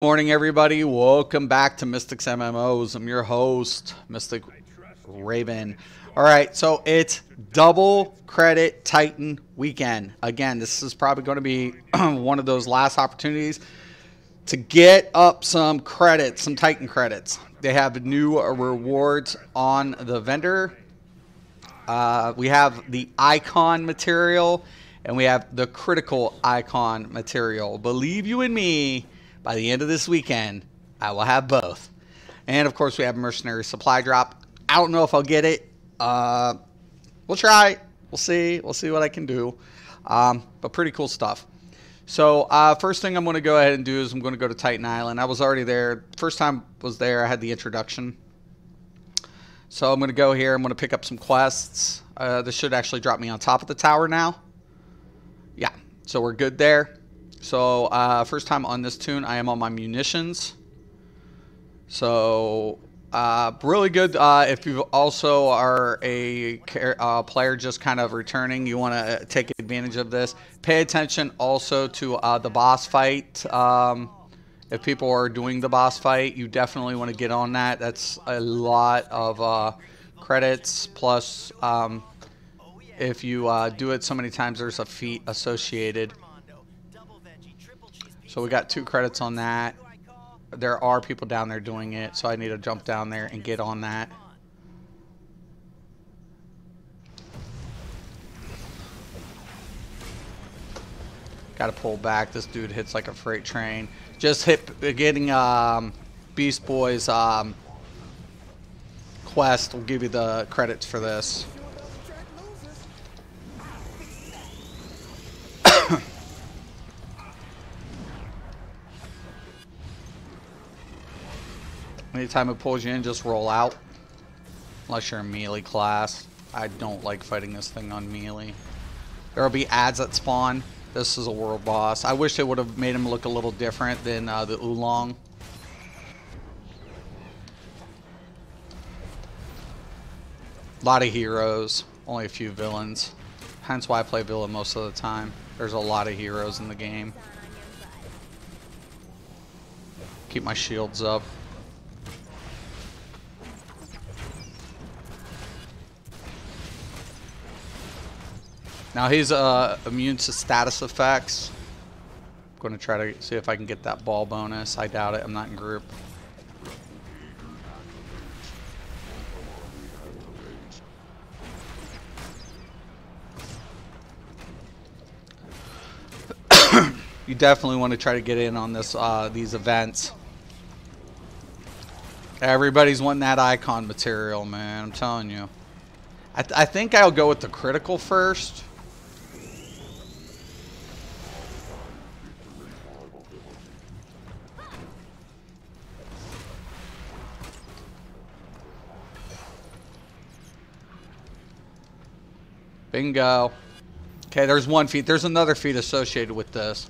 Morning, everybody. Welcome back to Mystics MMOs. I'm your host, Mystic Raven. All right, so it's double credit Titan weekend. Again, this is probably going to be one of those last opportunities to get up some credits, some Titan credits. They have new rewards on the vendor. We have the icon material, and we have the critical icon material. Believe you and me, by the end of this weekend, I will have both. And, of course, we have Mercenary Supply Drop. I don't know if I'll get it. We'll try. We'll see. We'll see what I can do. But pretty cool stuff. So, first thing I'm going to go ahead and do is I'm going to go to Titan Island. I was already there. First time I was there, I had the introduction. So, I'm going to go here. I'm going to pick up some quests. This should actually drop me on top of the tower now. Yeah. So, we're good there. So, first time on this tune, I am on my munitions. So, really good. If you also are a player just kind of returning, you want to take advantage of this. Pay attention also to the boss fight. If people are doing the boss fight, you definitely want to get on that. That's a lot of credits. Plus, if you do it so many times, there's a feat associated. So we got 2 credits on that. There are people down there doing it, so I need to jump down there and get on that. Got to pull back. This dude hits like a freight train. Just getting Beast Boy's quest will give you the credits for this. Anytime it pulls you in, just roll out. Unless you're a melee class. I don't like fighting this thing on melee. There will be ads that spawn. This is a world boss. I wish they would have made him look a little different than the Oolong. A lot of heroes. Only a few villains. Hence why I play villain most of the time. There's a lot of heroes in the game. Keep my shields up. Now he's immune to status effects. I'm going to try to see if I can get that ball bonus. I doubt it. I'm not in group. You definitely want to try to get in on this these events. Everybody's wanting that icon material, man. I'm telling you. I think I'll go with the critical first. Bingo. Okay, there's one feat. There's another feat associated with this.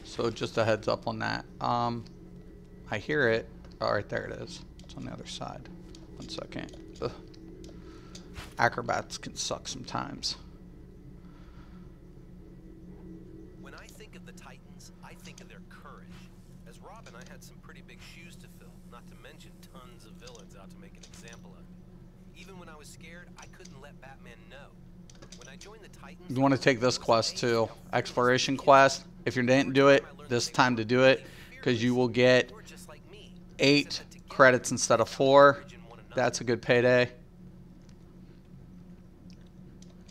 So just a heads up on that. I hear it. Oh, right there it is. It's on the other side. 1 second. Ugh. Acrobats can suck sometimes. When I think of the Titans, I think of their courage. As Robin, I had some pretty big shoes to fill, not to mention tons of villains out to make an example of me. Even when I was scared, I couldn't let Batman know. When I joined the Titans, You want to take this quest too. Exploration quest. If you didn't do it, this time to do it, because you will get 8 credits instead of 4. That's a good payday.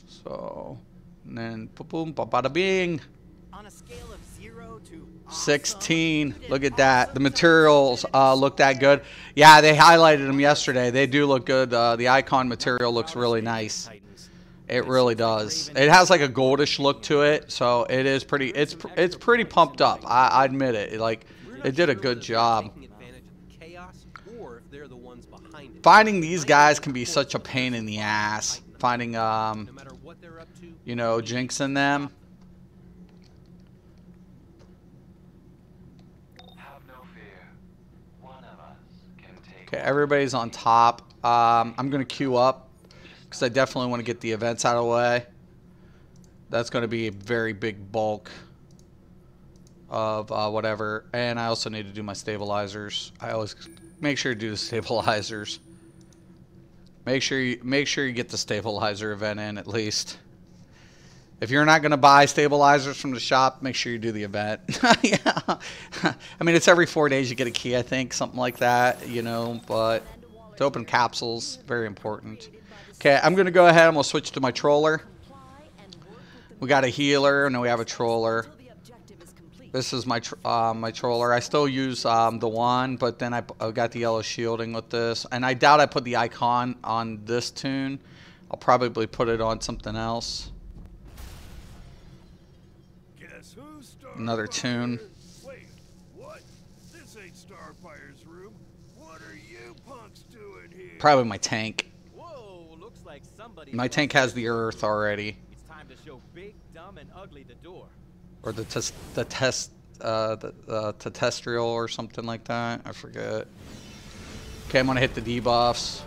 So, and then boom, bada bing. On a scale of 0 to 16. Look at that. The materials look that good. Yeah, they highlighted them yesterday. They do look good. The icon material looks really nice. It really does. It has like a goldish look to it, so it is pretty. It's pretty pumped up. I admit it. Like, it did a good job. Finding these guys can be such a pain in the ass. Finding you know, jinxing them. Okay, everybody's on top. I'm gonna queue up because I definitely want to get the events out of the way. That's going to be a very big bulk. of whatever. And I also need to do my stabilizers. I always make sure to do the stabilizers. Make sure you get the stabilizer event in at least. If you're not going to buy stabilizers from the shop, make sure you do the event. Yeah. I mean, it's every 4 days you get a key, I think, something like that, you know, but to open capsules, very important. Okay, I'm going to go ahead. I'm going to switch to my troller. We got a healer, and then we have a troller. This is my my troller. I still use the one, but then I got the yellow shielding with this. And I doubt I put the icon on this tune. I'll probably put it on something else. Another tune. Wait, what? This ain't Starfire's room. What are you punks doing here? Probably my tank. Whoa, looks like somebody. My tank has the earth already. It's time to show big, dumb, and ugly the door. Or the testrial or something like that. I forget. Okay, I'm gonna hit the debuffs.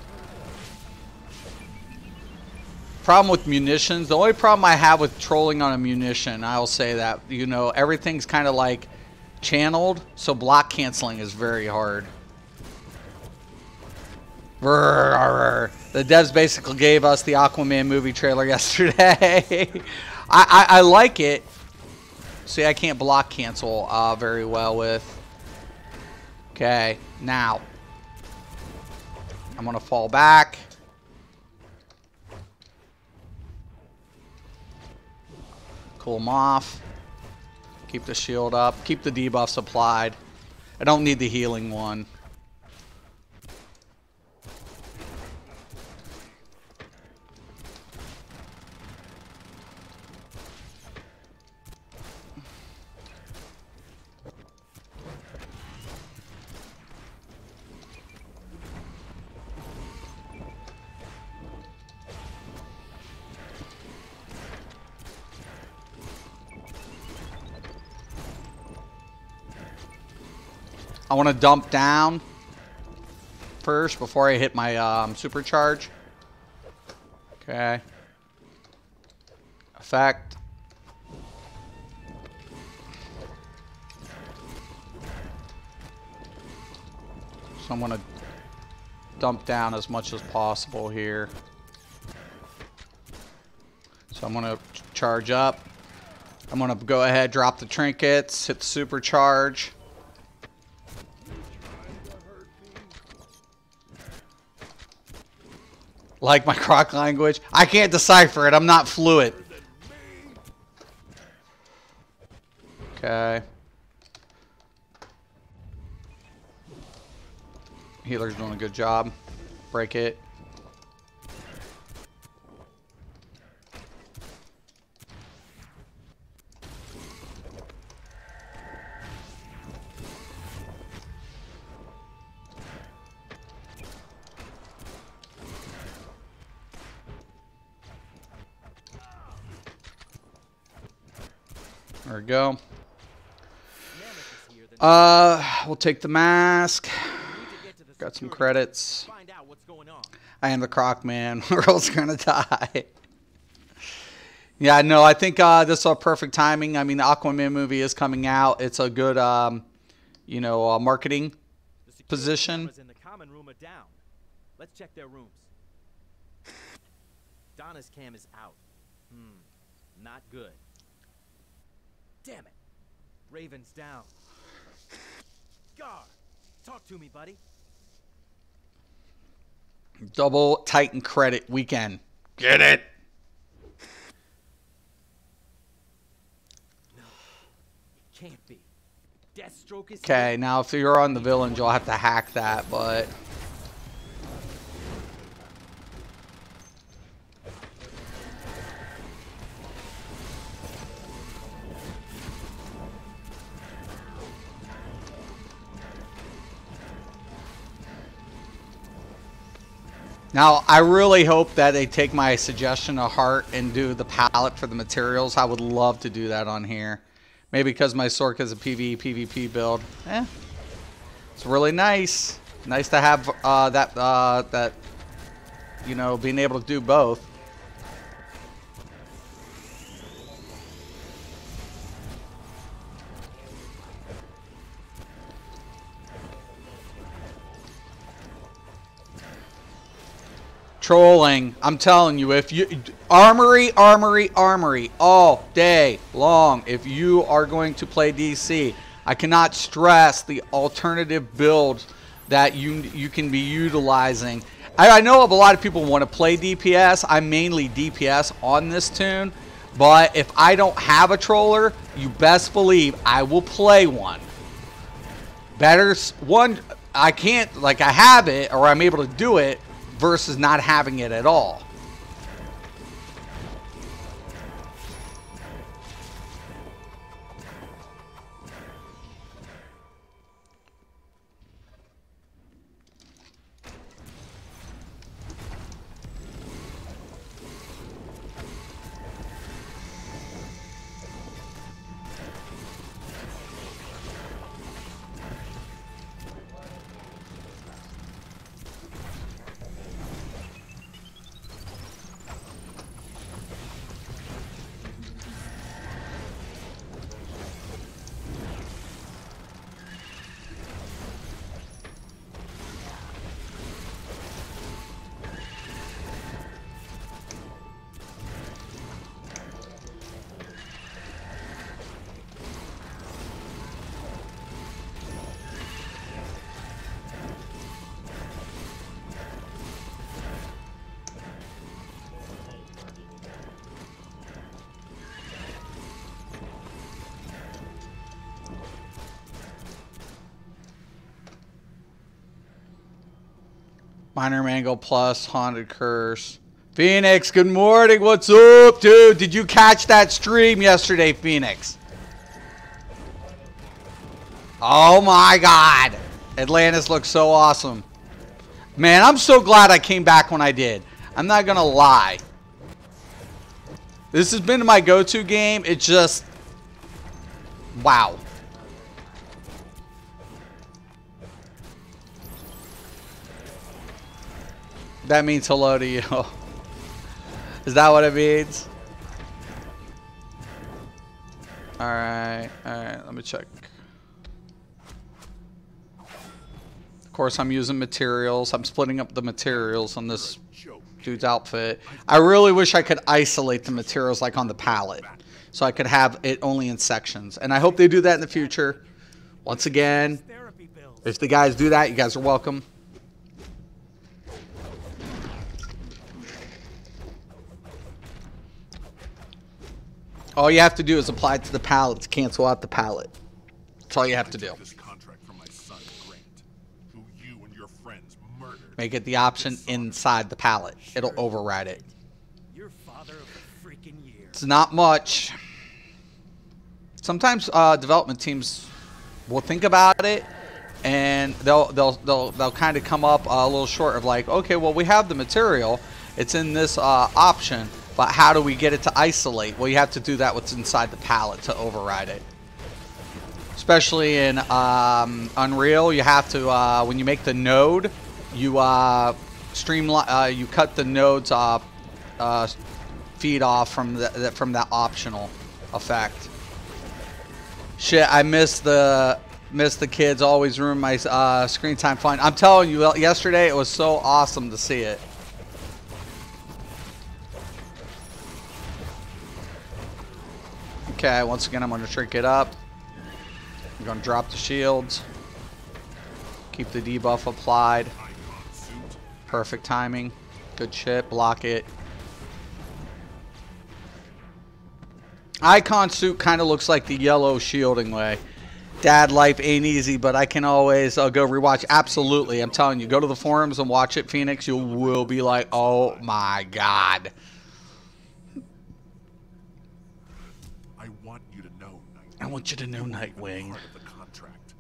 Problem with munitions, the only problem I have with trolling on a munition, I'll say that, you know, everything's kind of like channeled, so block canceling is very hard. The devs basically gave us the Aquaman movie trailer yesterday. I like it. See, I can't block cancel very well with. Okay, now I'm gonna fall back. Cool them off. Keep the shield up. Keep the debuffs applied. I don't need the healing one. I want to dump down first before I hit my supercharge. Okay. Effect. So I'm going to dump down as much as possible here. So I'm going to charge up. I'm going to go ahead, drop the trinkets, hit the supercharge. Like my croc language. I can't decipher it. I'm not fluent. Okay. Healer's doing a good job. Break it. There we go. We'll take the mask. Got some credits. I am the Croc Man. Or else gonna die. Yeah, no, I think this is a perfect timing. I mean, the Aquaman movie is coming out. It's a good, you know, marketing position. In the common room are down. Let's check their rooms. Donna's cam is out. Not good. Damn it. Raven's down. Gar, talk to me, buddy. Double Titan credit weekend. Get it? No, it can't be. Deathstroke is Okay, now if you're on the villains, you'll have to hack that, but... Now, I really hope that they take my suggestion to heart and do the palette for the materials. I would love to do that on here. Maybe because my Sork is a PvE, PvP build. It's really nice. Nice to have that, you know, being able to do both. Trolling. I'm telling you, if you armory all day long. If you are going to play DC, I cannot stress the alternative builds that you can be utilizing. I know a lot of people want to play DPS. I'm mainly DPS on this tune, but if I don't have a troller, you best believe I will play one. Better one, I can't, like, I have it or I'm able to do it versus not having it at all. Minor Mango Plus, Haunted Curse. Phoenix, good morning. What's up, dude? Did you catch that stream yesterday, Phoenix? Oh my God. Atlantis looks so awesome. Man, I'm so glad I came back when I did. I'm not going to lie. This has been my go-to game. It's just... wow. That means hello to you. Is that what it means? Alright, let me check. Of course, I'm using materials. I'm splitting up the materials on this dude's outfit. I really wish I could isolate the materials like on the palette, so I could have it only in sections. And I hope they do that in the future. Once again, if the guys do that, you guys are welcome. All you have to do is apply it to the palette to cancel out the palette. That's all you have to do. Make it the option inside the palette. It'll override it. It's not much. Sometimes development teams will think about it, and they'll kind of come up a little short of like, okay, well, we have the material. It's in this option. But how do we get it to isolate? Well, you have to do that what's inside the palette to override it. Especially in Unreal, you have to when you make the node, you streamline, you cut the nodes feed off from that optional effect. Shit, I missed the kids. Always ruin my screen time fun. I'm telling you, yesterday it was so awesome to see it. Okay, once again, I'm going to shrink it up. I'm going to drop the shields. Keep the debuff applied. Perfect timing. Good shit. Block it. Icon suit kind of looks like the yellow shielding way. Dad life ain't easy, but I can always go rewatch. Absolutely. I'm telling you, go to the forums and watch it, Phoenix. You will be like, oh my God. I want you to know, Nightwing. Part of the contract.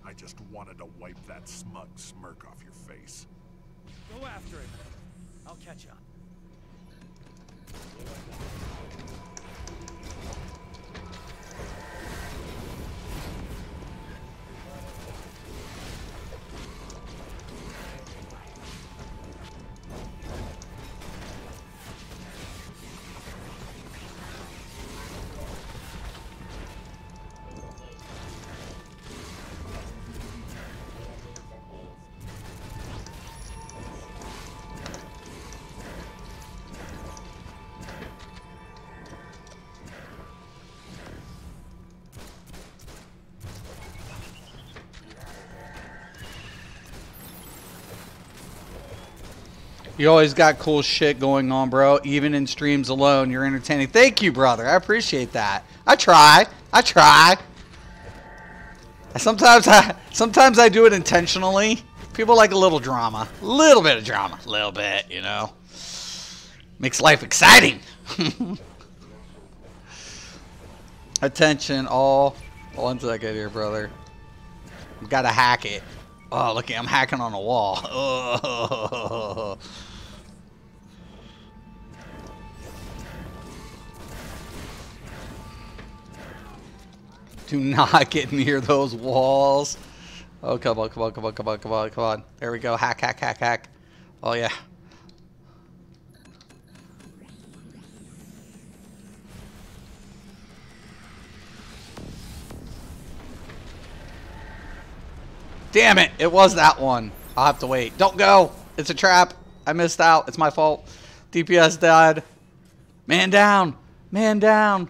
I just wanted to wipe that smug smirk off your face. Go after him. I'll catch up. You always got cool shit going on, bro. Even in streams alone, you're entertaining. Thank you, brother. I appreciate that. I try. I try. Sometimes I do it intentionally. People like a little drama. A little bit of drama. A little bit, you know. Makes life exciting. Attention, all. 1 second here, brother. Gotta hack it. Oh, look, I'm hacking on a wall. Oh. Do not get near those walls. Oh, come on, come on, come on, come on, come on, come on. There we go. Hack, hack, hack, hack. Oh, yeah. Damn it. It was that one. I'll have to wait. Don't go. It's a trap. I missed out. It's my fault. DPS died. Man down. Man down.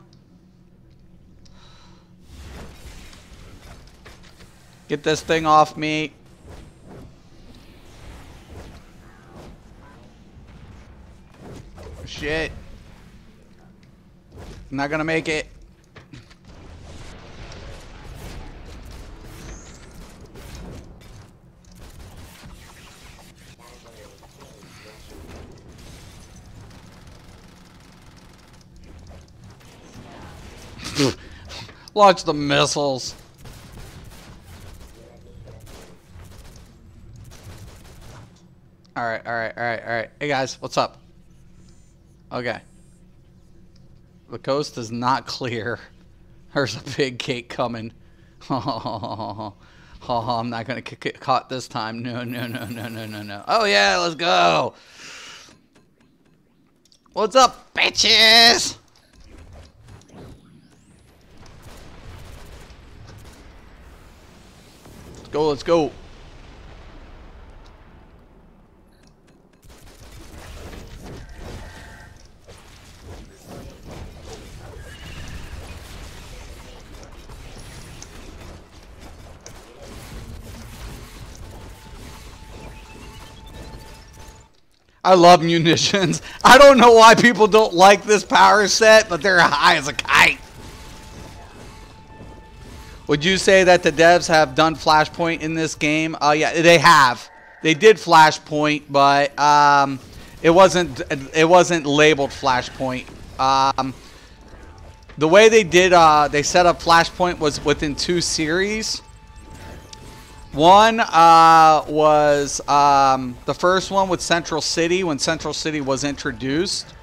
Get this thing off me. Shit. I'm not gonna make it. Launch the missiles. Alright, alright, alright, alright. Hey guys, what's up? Okay. The coast is not clear. There's a big cake coming. Oh, I'm not gonna get caught this time. No, no, no, no, no, no, no. Oh yeah, let's go. What's up, bitches? Let's go, let's go. I love munitions. I don't know why people don't like this power set, but they're high as a kite. Would you say that the devs have done Flashpoint in this game? Yeah, they have. They did Flashpoint, but it wasn't labeled Flashpoint. The way they did, they set up Flashpoint was within 2 series. One was the first one with Central City, when Central City was introduced.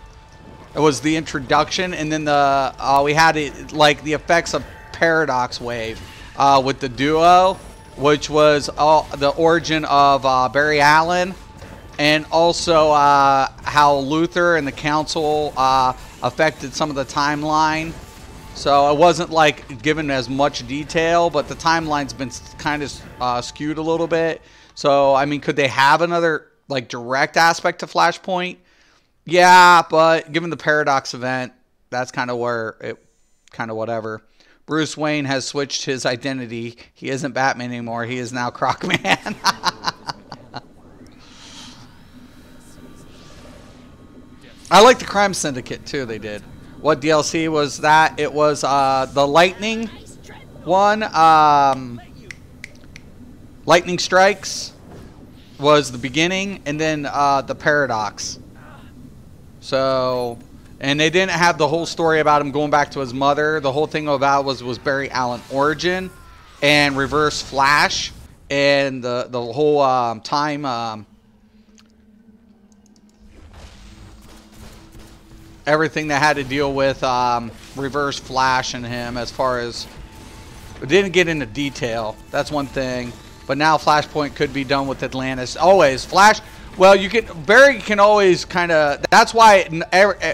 It was the introduction, and then we had it like the effects of Paradox Wave with the duo, which was the origin of Barry Allen, and also how Luther and the Council affected some of the timeline. So it wasn't like given as much detail, but the timeline's been kind of skewed a little bit. So I mean, could they have another like direct aspect to Flashpoint? Yeah, but given the Paradox event, that's kind of where it kind of whatever. Bruce Wayne has switched his identity. He isn't Batman anymore. He is now Crocman. I like the Crime Syndicate too. They did. What DLC was that? It was the Lightning one. Lightning Strikes was the beginning, and then the Paradox. So, and they didn't have the whole story about him going back to his mother. The whole thing about was Barry Allen origin and Reverse Flash and the whole time. Everything that had to deal with Reverse Flash and him, as far as it didn't get into detail. That's one thing. But now Flashpoint could be done with Atlantis. Always Flash. Well, Barry can always kind of. That's why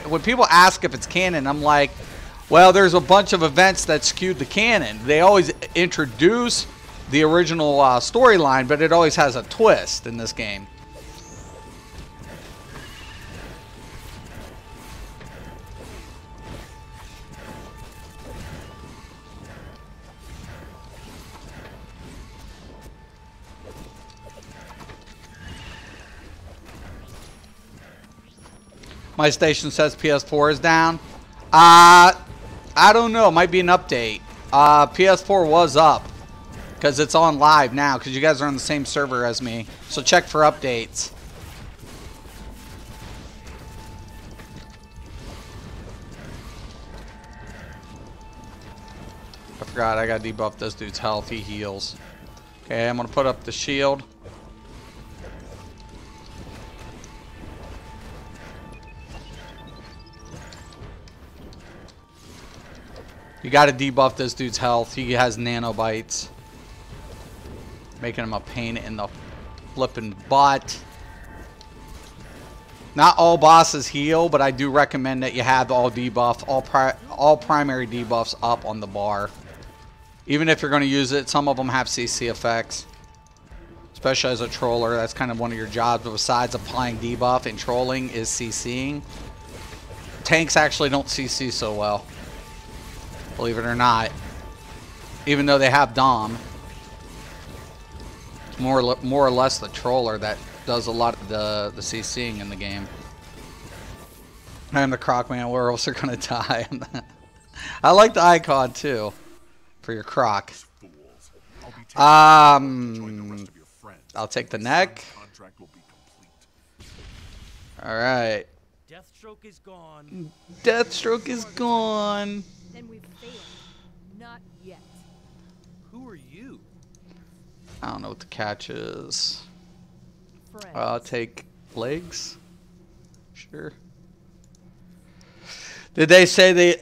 when people ask if it's canon, I'm like, well, there's a bunch of events that skewed the canon. They always introduce the original storyline, but it always has a twist in this game. My station says PS4 is down. I don't know. It might be an update. PS4 was up because it's on live now because you guys are on the same server as me. So check for updates. I forgot I got to debuff this dude's health. He heals. Okay, I'm going to put up the shield. You got to debuff this dude's health. He has nanobites. Making him a pain in the flipping butt. Not all bosses heal, but I do recommend that you have all debuff, all primary debuffs up on the bar. Even if you're going to use it, some of them have CC effects. Especially as a troller, that's kind of one of your jobs. But besides applying debuff and trolling is CCing. Tanks actually don't CC so well. Believe it or not. Even though they have Dom. It's more or less the troller that does a lot of the CCing in the game. I'm the Croc Man, where else are going to die? I like the icon too. For your Croc. I'll take the neck. Alright. Deathstroke is gone. Deathstroke is gone. Then we've failed. Not yet. Who are you? I don't know what the catch is. Friends. I'll take legs. Sure. Did they say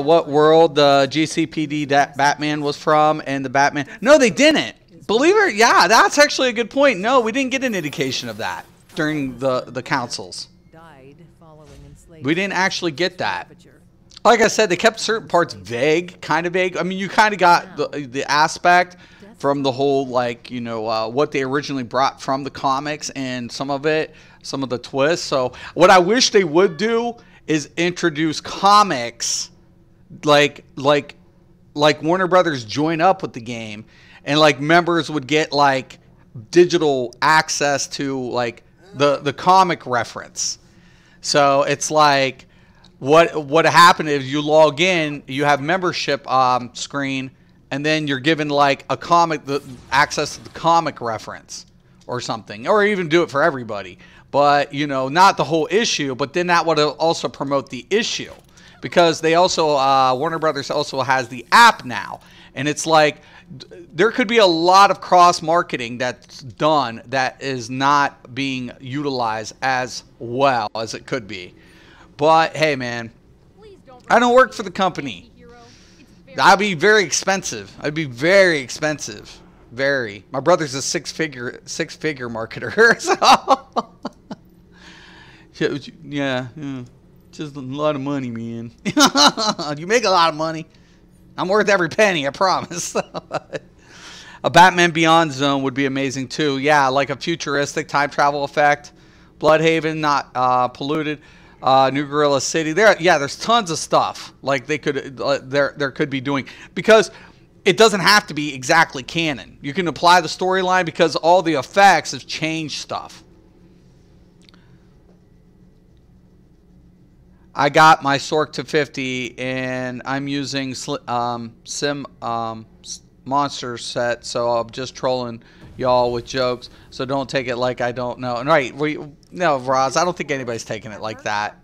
what world the GCPD Batman was from and the Batman? No, they didn't. Believe it, yeah, that's actually a good point. No, we didn't get an indication of that during the councils. Died following enslavement. We didn't actually get that. Like I said, they kept certain parts vague, kind of vague. I mean, you kind of got the aspect from the whole, like, you know, what they originally brought from the comics and some of it, some of the twists. So what I wish they would do is introduce comics like Warner Brothers join up with the game, and like members would get like digital access to like the comic reference. So it's like what happened is you log in, you have membership screen, and then you're given like a comic, the access to the comic reference or something, or even do it for everybody. But, you know, not the whole issue, but then that would also promote the issue. Because they also, Warner Brothers also has the app now. And it's like, there could be a lot of cross-marketing that's done that is not being utilized as well as it could be. But, hey, man, I don't work for the company. That'd be very expensive. I'd be very expensive. Very. My brother's a six-figure marketer, so... Yeah, just a lot of money, man. You make a lot of money. I'm worth every penny, I promise. A Batman Beyond zone would be amazing too. Yeah, like a futuristic time travel effect. Bloodhaven, not polluted. New Gorilla City. There's tons of stuff like they could there could be doing, because it doesn't have to be exactly canon. You can apply the storyline because all the effects have changed stuff. I got my Sork to 50, and I'm using Sim Monster set, so I'm just trolling y'all with jokes. So don't take it like I don't know. And right, no, Roz, I don't think anybody's taking it like that.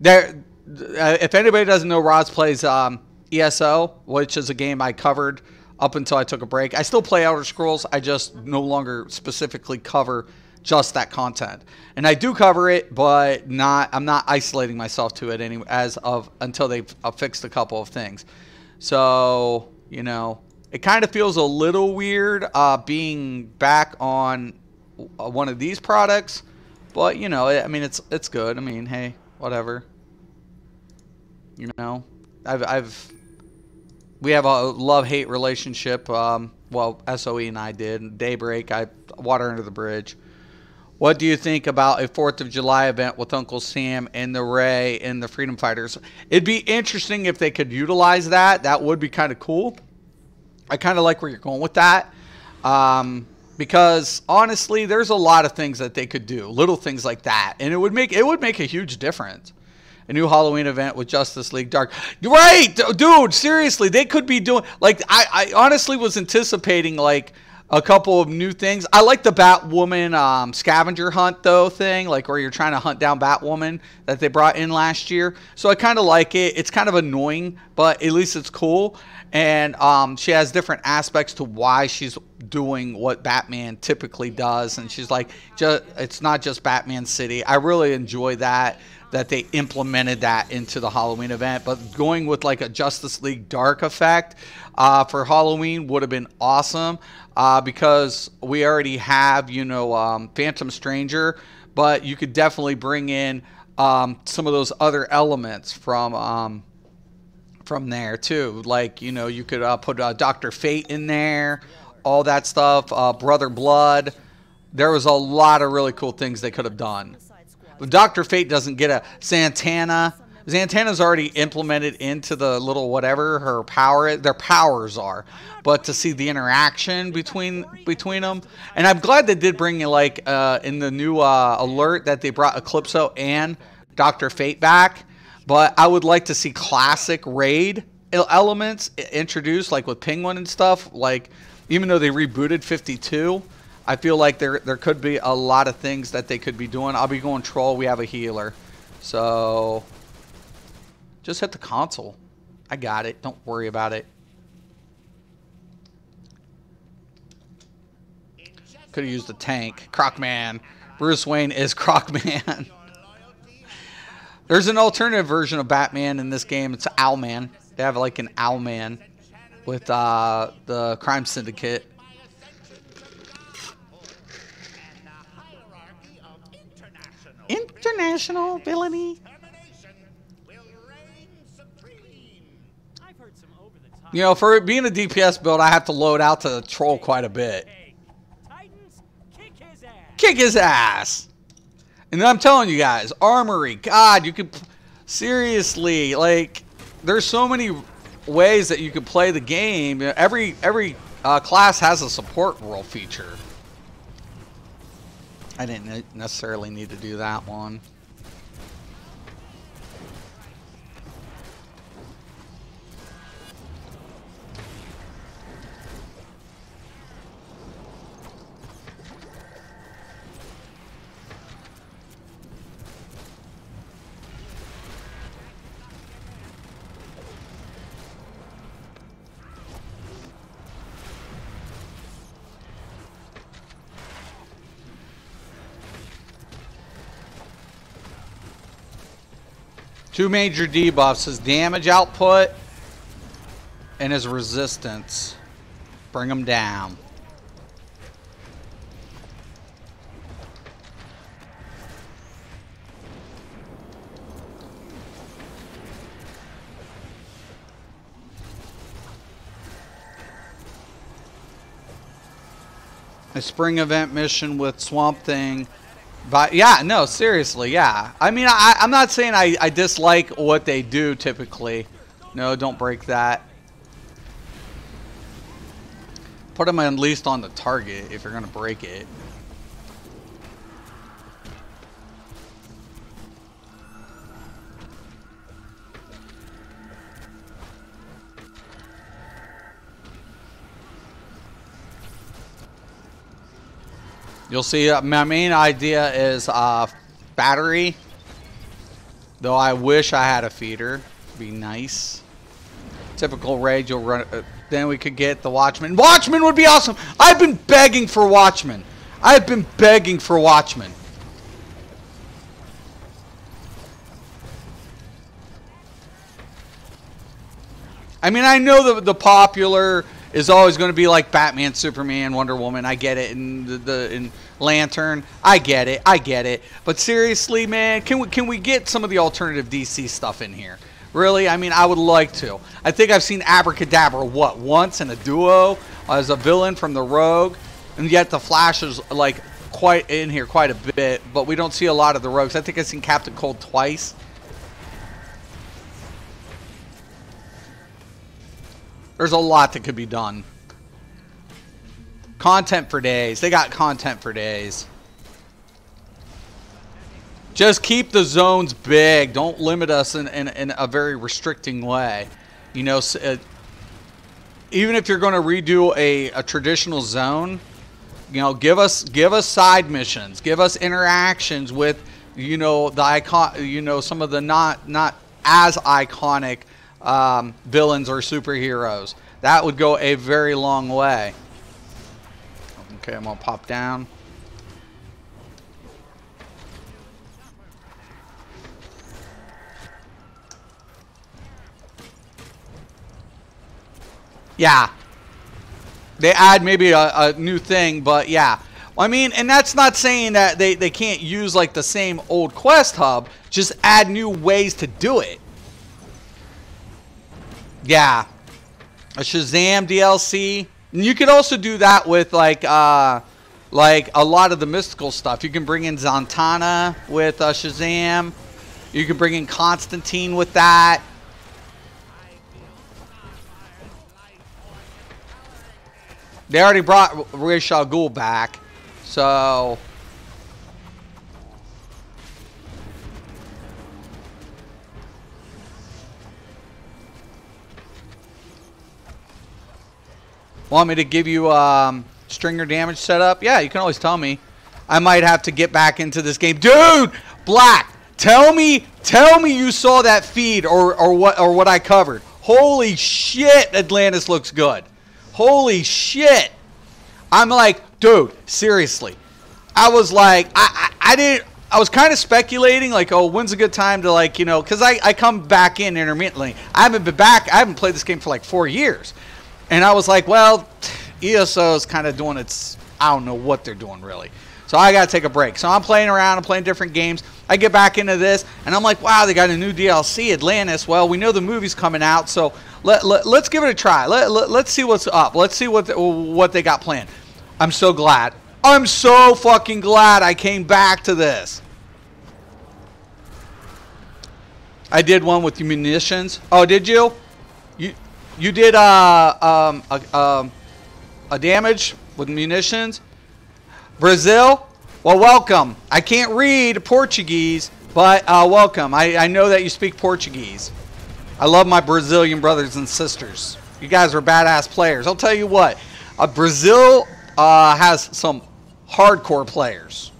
If anybody doesn't know, Roz plays ESO, which is a game I covered up until I took a break. I still play Elder Scrolls. I just no longer specifically cover just that content, and I do cover it, but I'm not isolating myself to it until they've fixed a couple of things. So, you know, it kind of feels a little weird being back on one of these products, but you know, I mean, it's good. I mean, hey, whatever. You know, we have a love-hate relationship. Well, SOE and I did. Daybreak, water under the bridge. What do you think about a 4th of July event with Uncle Sam and the Ray and the Freedom Fighters? It'd be interesting if they could utilize that. That would be kind of cool. I kind of like where you're going with that. Because honestly, there's a lot of things that they could do, little things like that, and it would make a huge difference. A new Halloween event with Justice League Dark. You're right, dude. Seriously, they could be doing like I honestly was anticipating like a couple of new things. I like the Batwoman scavenger hunt though thing, like where you're trying to hunt down Batwoman that they brought in last year. So I kind of like it. It's kind of annoying, but at least it's cool. And she has different aspects to why she's doing what Batman typically does. And she's like, it's not just Batman City. I really enjoy that they implemented that into the Halloween event. But going with like a Justice League Dark effect for Halloween would have been awesome because we already have, you know, Phantom Stranger. But you could definitely bring in some of those other elements from there too, like, you know, you could put Dr. Fate in there, all that stuff, Brother Blood. There was a lot of really cool things they could have done. But Dr. Fate doesn't get a Santana. Santana's already implemented into the little whatever her power is. Their powers are, but to see the interaction between them, and I'm glad they did bring in like in the new alert that they brought Eclipso and Dr. Fate back. But I would like to see classic raid elements introduced, like with Penguin and stuff. Like, even though they rebooted 52, I feel like there could be a lot of things that they could be doing. I'll be going troll. We have a healer. So, just hit the console. I got it. Don't worry about it. Could have used the tank. Crocman. Bruce Wayne is Crocman. There's an alternative version of Batman in this game. It's Owlman. They have like an Owlman with the Crime Syndicate. International villainy. You know, for being a DPS build, I have to load out to troll quite a bit. Kick his ass. And I'm telling you guys, Armory, God, you could seriously, like, there's so many ways that you could play the game. Every class has a support role feature. I didn't necessarily need to do that one. Two major debuffs, his damage output and his resistance. Bring him down. A spring event mission with Swamp Thing. But yeah, no, seriously, yeah. I mean, I'm not saying I dislike what they do typically. No, don't break that. Put them at least on the target if you're going to break it. You'll see my main idea is battery. Though I wish I had a feeder. Be nice. Typical raid, you'll run. Then we could get the Watchman. Watchman would be awesome. I've been begging for Watchman. I've been begging for Watchman. I mean, I know the popular is always going to be like Batman, Superman, Wonder Woman. I get it. In Lantern, I get it. I get it. But seriously, man, can we get some of the alternative DC stuff in here? Really? I mean, I would like to. I think I've seen Abracadabra, what, once in a duo as a villain from the Rogue. And yet the Flash is, like, quite in here quite a bit. But we don't see a lot of the Rogues. I think I've seen Captain Cold twice. There's a lot that could be done. Content for days. They got content for days. Just keep the zones big. Don't limit us in a very restricting way. You know, even if you're going to redo a traditional zone, you know, give us side missions. Give us interactions with, you know, the icon, you know, some of the not as iconic villains or superheroes. That would go a very long way. Okay, I'm gonna pop down. Yeah. They add maybe a new thing, but yeah. I mean, and that's not saying that they can't use like the same old quest hub. Just add new ways to do it. Yeah. A Shazam DLC. And you could also do that with like a lot of the mystical stuff. You can bring in Zatanna with Shazam. You can bring in Constantine with that. They already brought Ra's al Ghul back, so want me to give you stringer damage setup? Yeah, you can always tell me. I might have to get back into this game, dude. Black, tell me you saw that feed or what I covered. Holy shit, Atlantis looks good. Holy shit. I'm like, dude, seriously. I was like, I was kind of speculating, like, oh, when's a good time to, like, you know, because I come back in intermittently. I haven't been back. I haven't played this game for like 4 years. And I was like, well, ESO is kind of doing its, I don't know what they're doing really. So I got to take a break. So I'm playing around. I'm playing different games. I get back into this, and I'm like, wow, they got a new DLC, Atlantis. Well, we know the movie's coming out, so let's give it a try. Let's see what's up. Let's see what they got planned. I'm so glad. I'm so fucking glad I came back to this. I did one with munitions. Oh, did you? You did a damage with munitions? Brazil? Well, welcome. I can't read Portuguese, but welcome. I know that you speak Portuguese. I love my Brazilian brothers and sisters. You guys are badass players. I'll tell you what. Brazil has some hardcore players.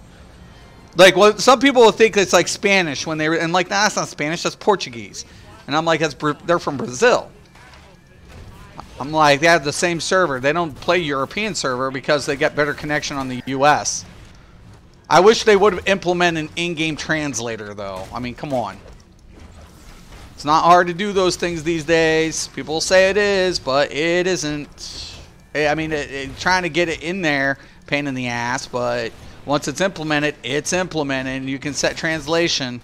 Like, well, some people will think it's like Spanish when they and like, nah, that's not Spanish. That's Portuguese. And I'm like, they're from Brazil. I'm like, they have the same server. They don't play European server because they get better connection on the US. I wish they would have implemented an in-game translator, though. I mean, come on. It's not hard to do those things these days. People say it is, but it isn't. I mean, trying to get it in there, pain in the ass, but once it's implemented, it's implemented, and you can set translation.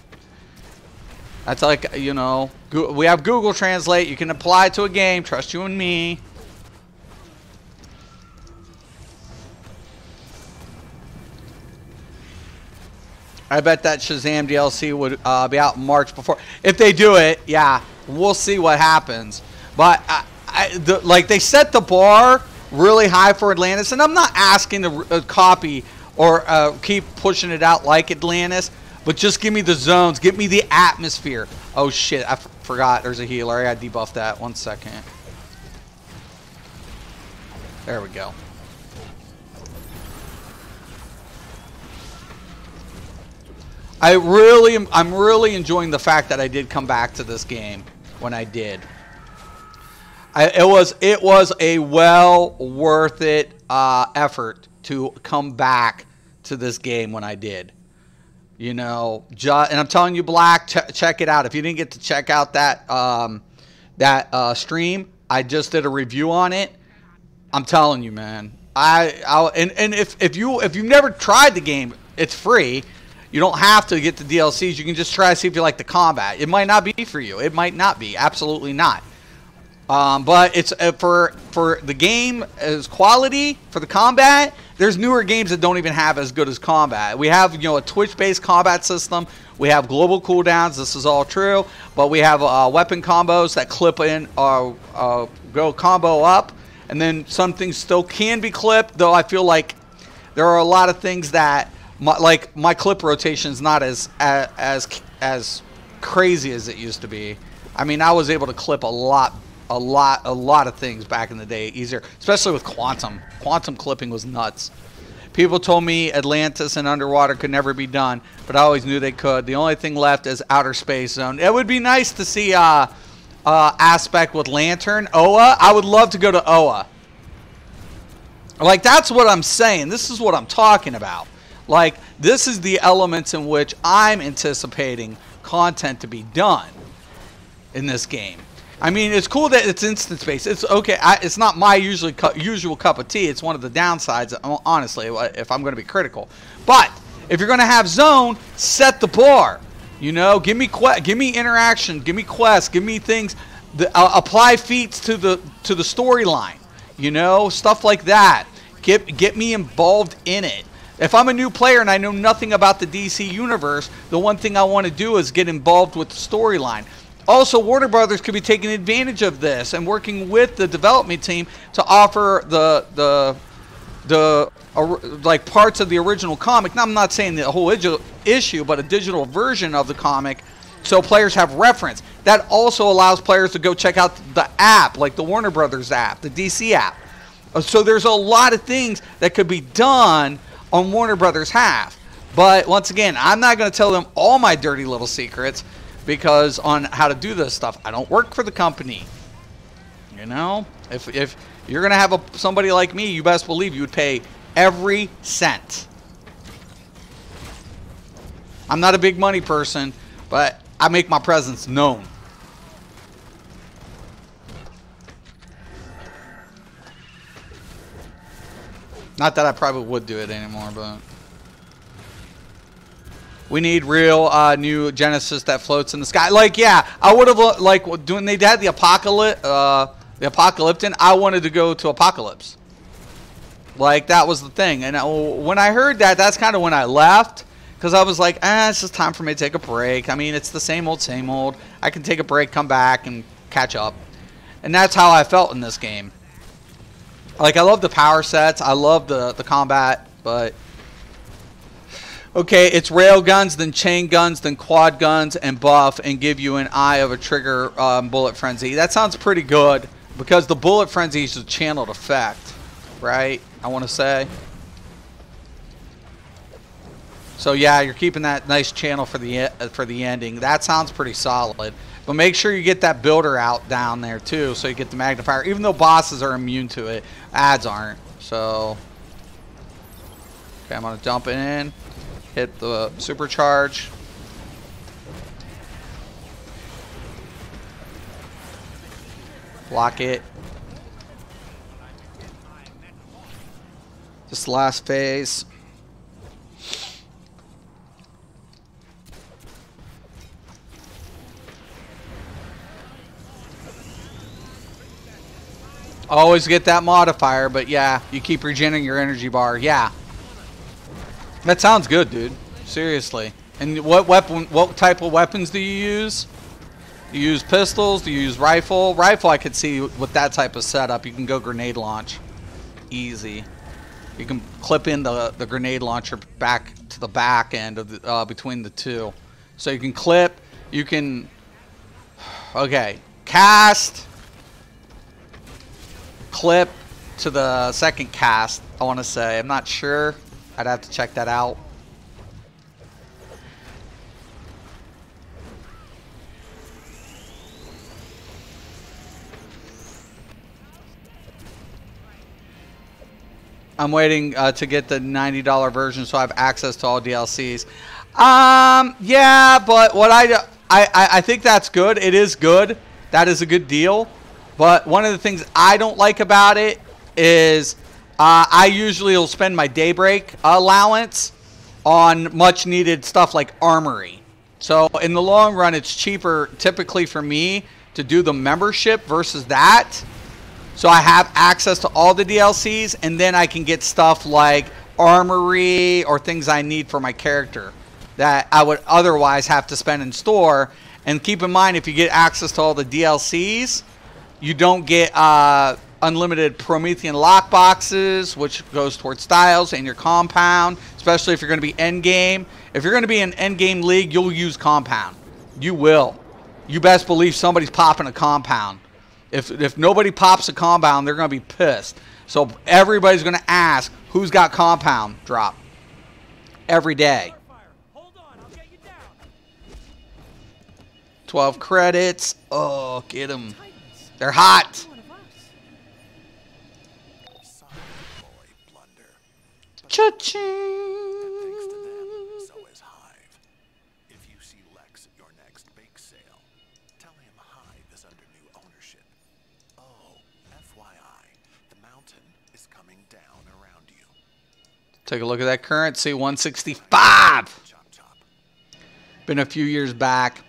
That's like, you know, we have Google Translate. You can apply it to a game. Trust you and me. I bet that Shazam DLC would be out in March before. If they do it, yeah, we'll see what happens. But, like, they set the bar really high for Atlantis. And I'm not asking to copy or keep pushing it out like Atlantis. But just give me the zones. Give me the atmosphere. Oh, shit. I forgot. There's a healer. I got to debuff that. 1 second. There we go. I'm really enjoying the fact that I did come back to this game when I did. It was a well worth it effort to come back to this game when I did. You know, and I'm telling you, Black, check it out. If you didn't get to check out that stream, I just did a review on it. I'm telling you, man. And if you've never tried the game, it's free. You don't have to get the DLCs. You can just try to see if you like the combat. It might not be for you. It might not be. Absolutely not. But it's for the game as quality for the combat. There's newer games that don't even have as good as combat. We have, you know, a Twitch-based combat system. We have global cooldowns. This is all true. But we have weapon combos that clip in, go combo up, And then some things still can be clipped, though I feel like there are a lot of things that, my clip rotation is not as crazy as it used to be. I mean, I was able to clip a lot of things back in the day easier, especially with Quantum. Quantum clipping was nuts. People told me Atlantis and Underwater could never be done, but I always knew they could. The only thing left is Outer Space Zone. It would be nice to see Aspect with Lantern. Oa, I would love to go to Oa. Like, that's what I'm saying. This is what I'm talking about. Like, this is the elements in which I'm anticipating content to be done in this game. I mean, it's cool that it's instance-based. It's okay. It's not my usual cup of tea. It's one of the downsides, honestly, if I'm going to be critical. But if you're going to have zone, set the bar. You know, give me interaction, give me quests, give me things. Apply feats to the storyline. You know, stuff like that. Get me involved in it. If I'm a new player and I know nothing about the DC universe, the one thing I want to do is get involved with the storyline. Also, Warner Brothers could be taking advantage of this and working with the development team to offer like parts of the original comic. Now, I'm not saying the whole issue, but a digital version of the comic, so players have reference. That also allows players to go check out the app, like the Warner Brothers app, the DC app. So there's a lot of things that could be done on Warner Brothers' half. But once again, I'm not going to tell them all my dirty little secrets, because on how to do this stuff, I don't work for the company. You know, if you're gonna have somebody like me, you best believe you would pay every cent. I'm not a big money person, but I make my presence known. Not that I probably would do it anymore, but we need real new Genesis that floats in the sky. Like, yeah, I would have like when they had the Apocalyptic. I wanted to go to Apocalypse. Like, that was the thing. And when I heard that, that's kind of when I left, because I was like, it's just time for me to take a break. I mean, it's the same old, same old. I can take a break, come back, and catch up. And that's how I felt in this game. Like, I love the power sets. I love the combat, but okay, it's rail guns, then chain guns, then quad guns, and buff, and give you an eye of a trigger bullet frenzy. That sounds pretty good, because the bullet frenzy is a channeled effect, right? I want to say. So yeah, you're keeping that nice channel for the ending. That sounds pretty solid. But make sure you get that builder out down there too, so you get the magnifier. Even though bosses are immune to it, ads aren't. So okay, I'm gonna dump it in. Hit the supercharge. Block it. This last phase. Always get that modifier, but yeah, you keep regenerating your energy bar. Yeah. That sounds good, dude. Seriously. And what type of weapons do you use? Do you use pistols? Do you use rifle? Rifle, I could see with that type of setup. You can go grenade launch. Easy. You can clip in the grenade launcher back to the back end of the, between the two. So you can clip. You can... Okay. Cast. Clip to the second cast, I want to say. I'm not sure. I'd have to check that out. I'm waiting to get the $90 version so I have access to all DLCs. Yeah, but what I think that's good. It is good. That is a good deal. But one of the things I don't like about it is I usually will spend my daybreak allowance on much needed stuff like armory. So in the long run, it's cheaper typically for me to do the membership versus that. So I have access to all the DLCs, and then I can get stuff like armory or things I need for my character that I would otherwise have to spend in store. And keep in mind, if you get access to all the DLCs, you don't get a unlimited Promethean lockboxes, which goes towards styles and your compound, especially if you're going to be end game. If you're going to be in end game league, you'll use compound. You will. You best believe somebody's popping a compound. If nobody pops a compound, they're going to be pissed. So everybody's going to ask, who's got compound drop? Every day. Hold on, I'll get you down. 12 credits. Oh, get them. They're hot. Cha-ching. Thanks to them, so is Hive. If you see Lex at your next bake sale, tell him Hive is under new ownership. Oh, FYI, the mountain is coming down around you. Take a look at that currency, 165. Chop chop. Been a few years back.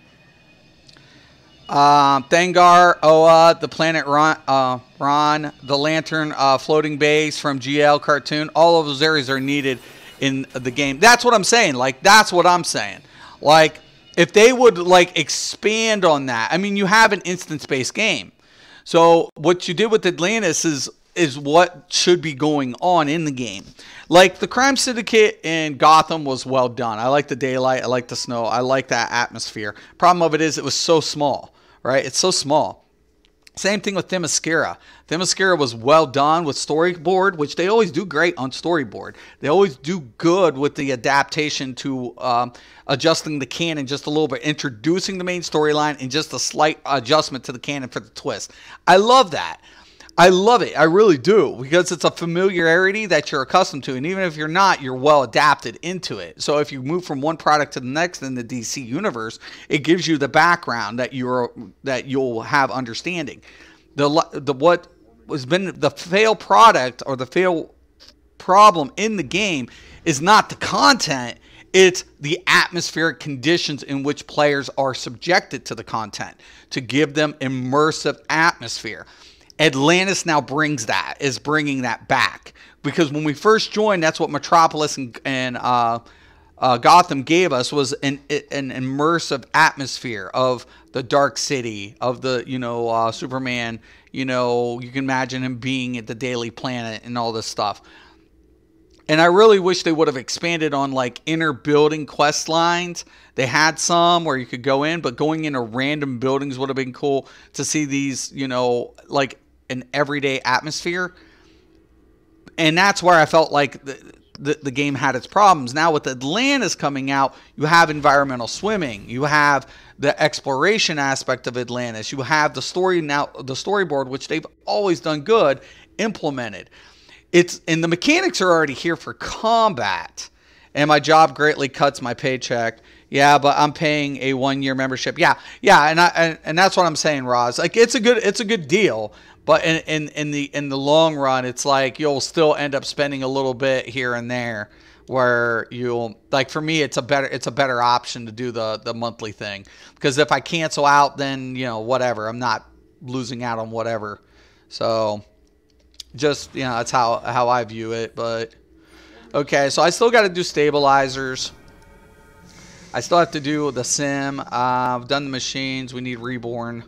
Thangar, Oa, the planet Ron, the Lantern floating base from GL cartoon. All of those areas are needed in the game. That's what I'm saying. Like, that's what I'm saying. Like, if they would, like, expand on that. I mean, you have an instance-based game. So what you did with Atlantis is what should be going on in the game. Like, the Crime Syndicate in Gotham was well done. I like the daylight. I like the snow. I like that atmosphere. Problem of it is it was so small, right? It's so small. Same thing with Themyscira. Themyscira was well done with storyboard, which they always do great on storyboard. They always do good with the adaptation to adjusting the canon just a little bit, introducing the main storyline and just a slight adjustment to the canon for the twist. I love that. I love it. I really do, because it's a familiarity that you're accustomed to. And even if you're not, you're well adapted into it. So if you move from one product to the next in the DC universe, it gives you the background that you'll have understanding. What has been the fail product or the fail problem in the game is not the content. It's the atmospheric conditions in which players are subjected to the content to give them immersive atmosphere. Atlantis now brings bringing that back. Because when we first joined, that's what Metropolis and Gotham gave us, was an immersive atmosphere of the Dark City, of the, Superman, you can imagine him being at the Daily Planet and all this stuff. And I really wish they would have expanded on, like, inner building quest lines. They had some where you could go in, but going into random buildings would have been cool to see these, like an everyday atmosphere. And that's where I felt like the game had its problems. Now with Atlantis coming out, you have environmental swimming. You have the exploration aspect of Atlantis. You have the storyboard, which they've always done good, implemented. And the mechanics are already here for combat. And my job greatly cuts my paycheck. Yeah, but I'm paying a 1-year membership. Yeah, and that's what I'm saying, Roz. Like, it's a good deal, but in the long run, it's like you'll still end up spending a little bit here and there. Where you'll, like, for me, it's a better option to do the monthly thing, because if I cancel out, then whatever, I'm not losing out on whatever. So just that's how I view it. But okay, so I still got to do stabilizers. I still have to do the sim. I've done the machines. We need reborn.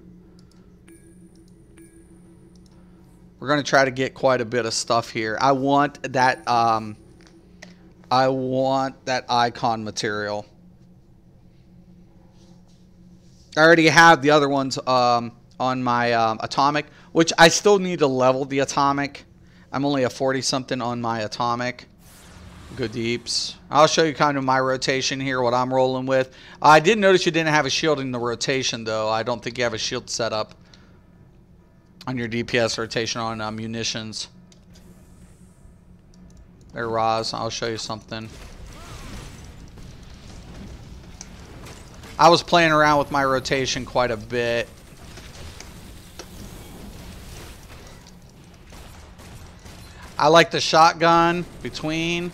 We're going to try to get quite a bit of stuff here. I want that icon material. I already have the other ones on my atomic, which I still need to level the atomic. I'm only a 40-something on my atomic. Good deeps. I'll show you kind of my rotation here, what I'm rolling with. I did notice you didn't have a shield in the rotation, though. I don't think you have a shield set up on your DPS rotation on munitions. There, Roz. I'll show you something. I was playing around with my rotation quite a bit. I like the shotgun between.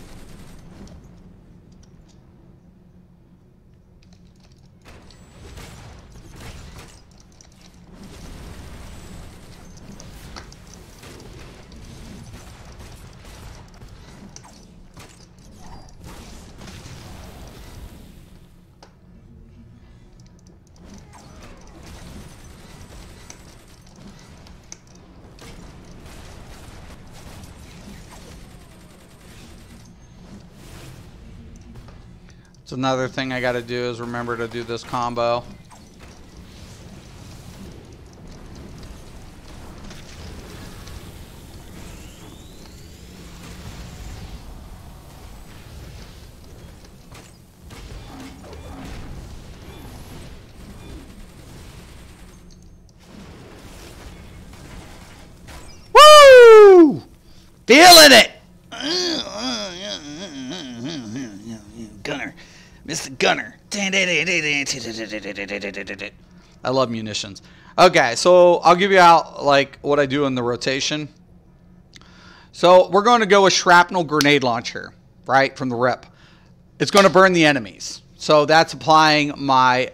It's another thing I got to do is remember to do this combo. Woo! Feeling it! Gunner. Mr. Gunner. I love munitions. Okay, so I'll give you out like what I do in the rotation. So we're going to go with shrapnel grenade launcher, right, from the rip. It's going to burn the enemies. So that's applying my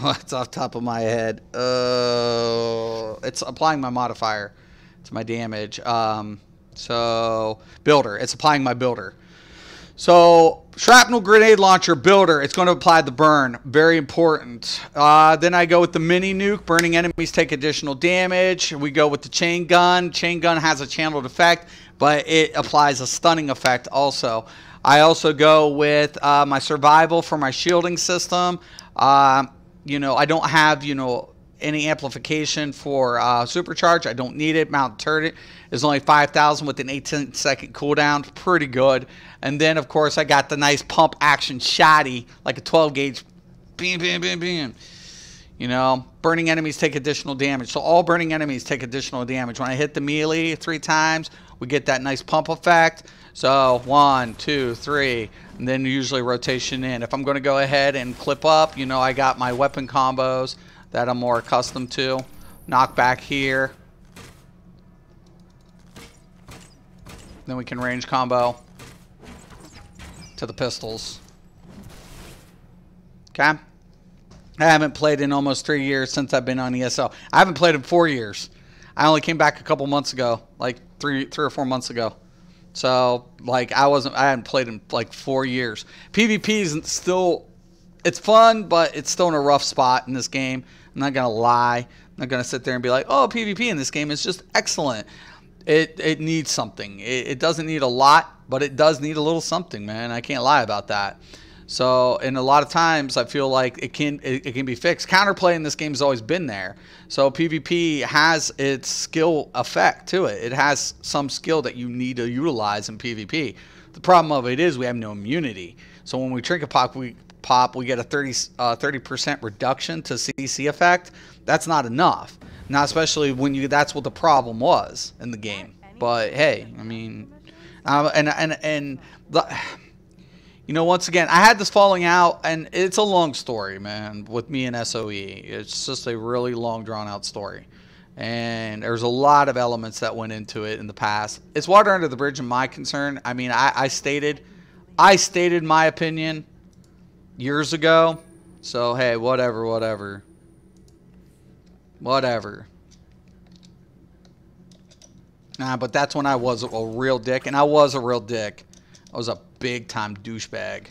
what's off top of my head? It's applying my modifier to my damage. So builder, it's applying my builder. So shrapnel grenade launcher builder, it's going to apply the burn. Very important. Then I go with the mini nuke. Burning enemies take additional damage. We go with the chain gun. Chain gun has a channeled effect, but it applies a stunning effect also. I also go with my survival for my shielding system. You know, I don't have, you know, any amplification for supercharge. I don't need it. Mount turret is only 5,000 with an 18-second cooldown. Pretty good. And then, of course, I got the nice pump action shotty, like a 12-gauge. Bam, bam, bam, bam. You know, burning enemies take additional damage. So all burning enemies take additional damage. When I hit the melee 3 times, we get that nice pump effect. So 1, 2, 3, and then usually rotation in. If I'm going to go ahead and clip up, you know, I got my weapon combos that I'm more accustomed to. Knockback here. Then we can range combo to the pistols. Okay. I haven't played in almost 3 years since I've been on ESO. I haven't played in 4 years. I only came back a couple months ago, like three or 4 months ago. So, like, I hadn't played in like 4 years. PvP is still, it's fun, but it's still in a rough spot in this game. I'm not gonna lie. I'm not gonna sit there and be like, oh, PvP in this game is just excellent. It needs something. It doesn't need a lot, but it does need a little something, man. I can't lie about that. So, and a lot of times I feel like it can be fixed. Counterplay in this game has always been there. So PvP has its skill effect to it. It has some skill that you need to utilize in PvP. The problem of it is we have no immunity. So when we trinket pop, we get a 30% reduction to CC effect. That's not enough. Not especially when that's what the problem was in the game. But hey, I mean, you know, once again, I had this falling out, and it's a long story, man, with me and SOE. It's just a really long, drawn-out story. And there's a lot of elements that went into it in the past. It's water under the bridge in my concern. I mean, I stated my opinion years ago. So, hey, whatever. Nah, but that's when I was a real dick, and I was a real dick. I was a big-time douchebag.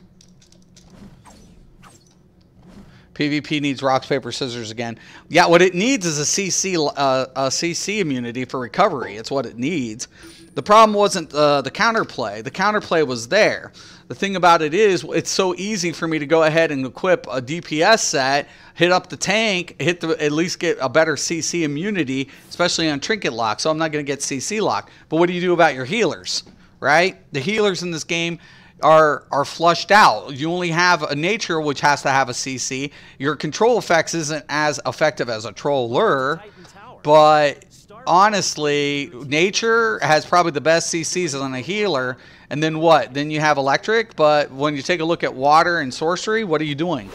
PvP needs rocks, paper, scissors again. Yeah, what it needs is a CC immunity for recovery. It's what it needs. The problem wasn't the counterplay. The counterplay was there. The thing about it is, it's so easy for me to go ahead and equip a DPS set, hit up the tank, at least get a better CC immunity, especially on trinket lock. So I'm not going to get CC lock. But what do you do about your healers? Right? The healers in this game are flushed out. You only have a nature which has to have a CC. Your control effects isn't as effective as a troller, but honestly, nature has probably the best CCs on a healer. And then what? Then you have electric, but when you take a look at water and sorcery, what are you doing?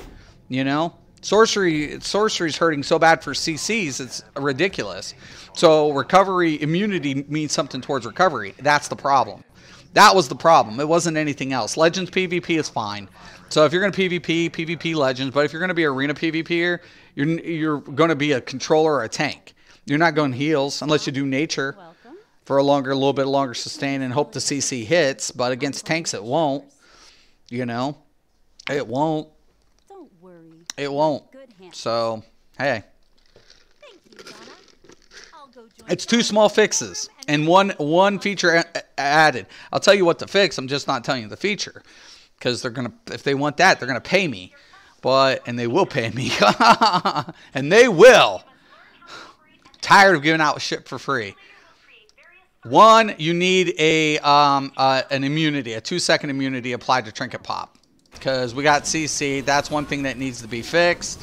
You know? Sorcery's hurting so bad for CCs, it's ridiculous. So recovery, immunity means something towards recovery. That's the problem. That was the problem. It wasn't anything else. Legends PvP is fine. So if you're going to PvP Legends. But if you're going to be arena PvPer, you're going to be a controller or a tank. You're not going heals unless you do nature for a little bit longer sustain and hope the CC hits. But against tanks, it won't. You know, it won't. Don't worry. It won't. So hey. Thank you, Donna. I'll It's two small fixes and one feature added. I'll tell you what to fix. I'm just not telling you the feature, because they're gonna, if they want that, they're gonna pay me, and they will pay me, and they will. Tired of giving out shit for free. One, you need an immunity, a 2-second immunity applied to Trinket Pop, because we got CC. That's one thing that needs to be fixed.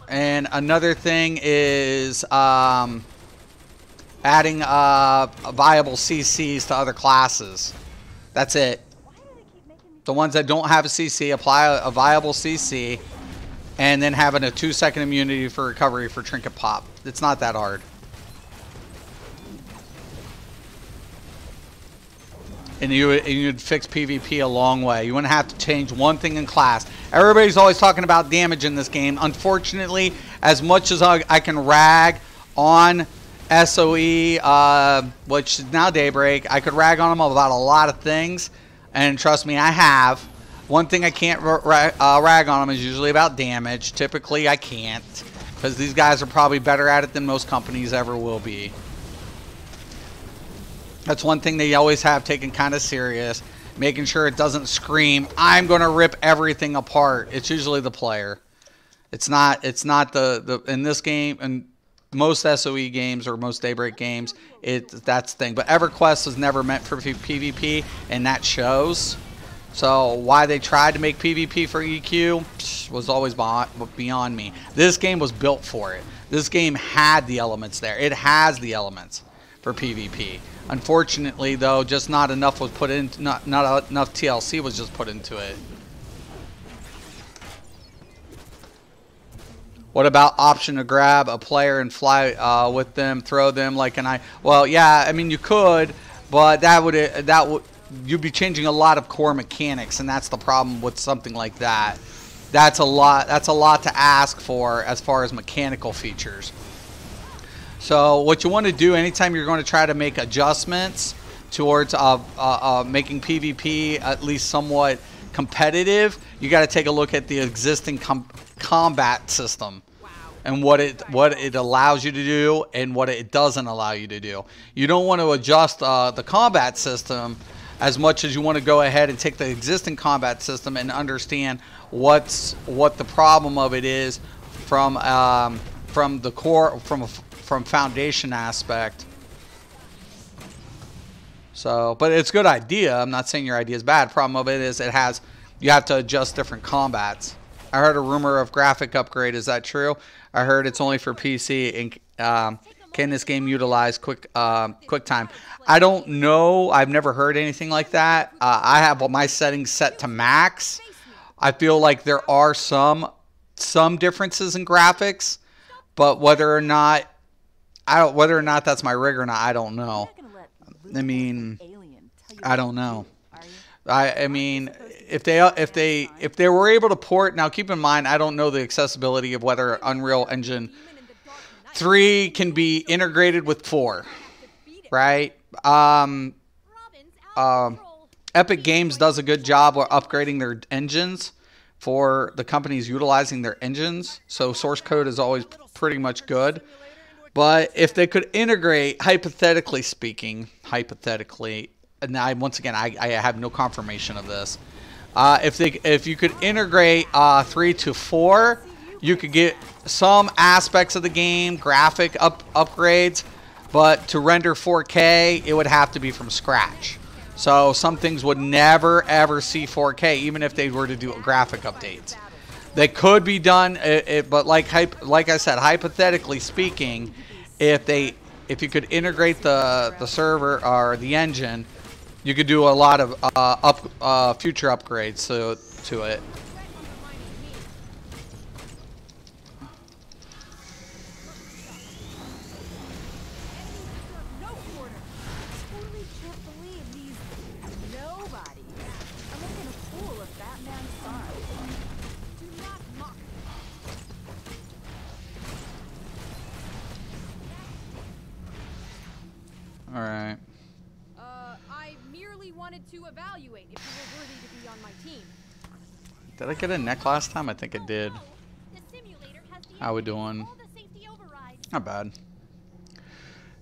And another thing is adding viable CCs to other classes. That's it. The ones that don't have a CC, apply a viable CC, and then having a 2-second immunity for recovery for Trinket Pop. It's not that hard. And you'd fix PvP a long way. You wouldn't have to change one thing in class. Everybody's always talking about damage in this game. Unfortunately, as much as I can rag on SOE, which is now Daybreak, I could rag on them about a lot of things. And trust me, I have. One thing I can't rag on them is usually about damage. Typically, I can't, because these guys are probably better at it than most companies ever will be. That's one thing they always have taken kind of serious, making sure it doesn't scream, I'm going to rip everything apart. It's usually the player. It's not the in this game, and most SOE games or most Daybreak games, that's the thing. But EverQuest was never meant for PvP, and that shows. So why they tried to make PvP for EQ was always beyond me. This game was built for it. This game had the elements there. It has the elements for PvP. Unfortunately, though, just not enough was put in. Not enough TLC was just put into it. What about option to grab a player and fly with them, throw them like an eye? Well, yeah, I mean you could, but that would you'd be changing a lot of core mechanics, and that's the problem with something like that. That's a lot to ask for as far as mechanical features. So what you want to do anytime you're going to try to make adjustments towards making PvP at least somewhat competitive, you got to take a look at the existing combat system and what it allows you to do and what it doesn't allow you to do. You don't want to adjust the combat system as much as you want to go ahead and take the existing combat system and understand what the problem of it is from the core, from foundation aspect. So, but it's a good idea. I'm not saying your idea is bad. Problem of it is you have to adjust different combats. I heard a rumor of graphic upgrade. Is that true? I heard it's only for PC. And can this game utilize QuickTime? I don't know. I've never heard anything like that. I have my settings set to max. I feel like there are some differences in graphics, but whether or not that's my rig or not, I don't know. I mean, I don't know. I mean, if they were able to port, now keep in mind, I don't know the accessibility of whether Unreal Engine 3 can be integrated with 4, right? Epic Games does a good job of upgrading their engines for the companies utilizing their engines, so source code is always pretty much good. But if they could integrate, hypothetically speaking, and once again, I have no confirmation of this. If you could integrate 3 to 4, you could get some aspects of the game, graphic upgrades, but to render 4K, it would have to be from scratch. So some things would never ever see 4K, even if they were to do graphic updates. They could be done, but like I said, hypothetically speaking, if you could integrate the server or the engine, you could do a lot of future upgrades to it. All right. I merely wanted to evaluate if you were worthy to be on my team. Did I get a neck last time? I think it did. The simulator has the How we doing? All the safety overrides. Not bad.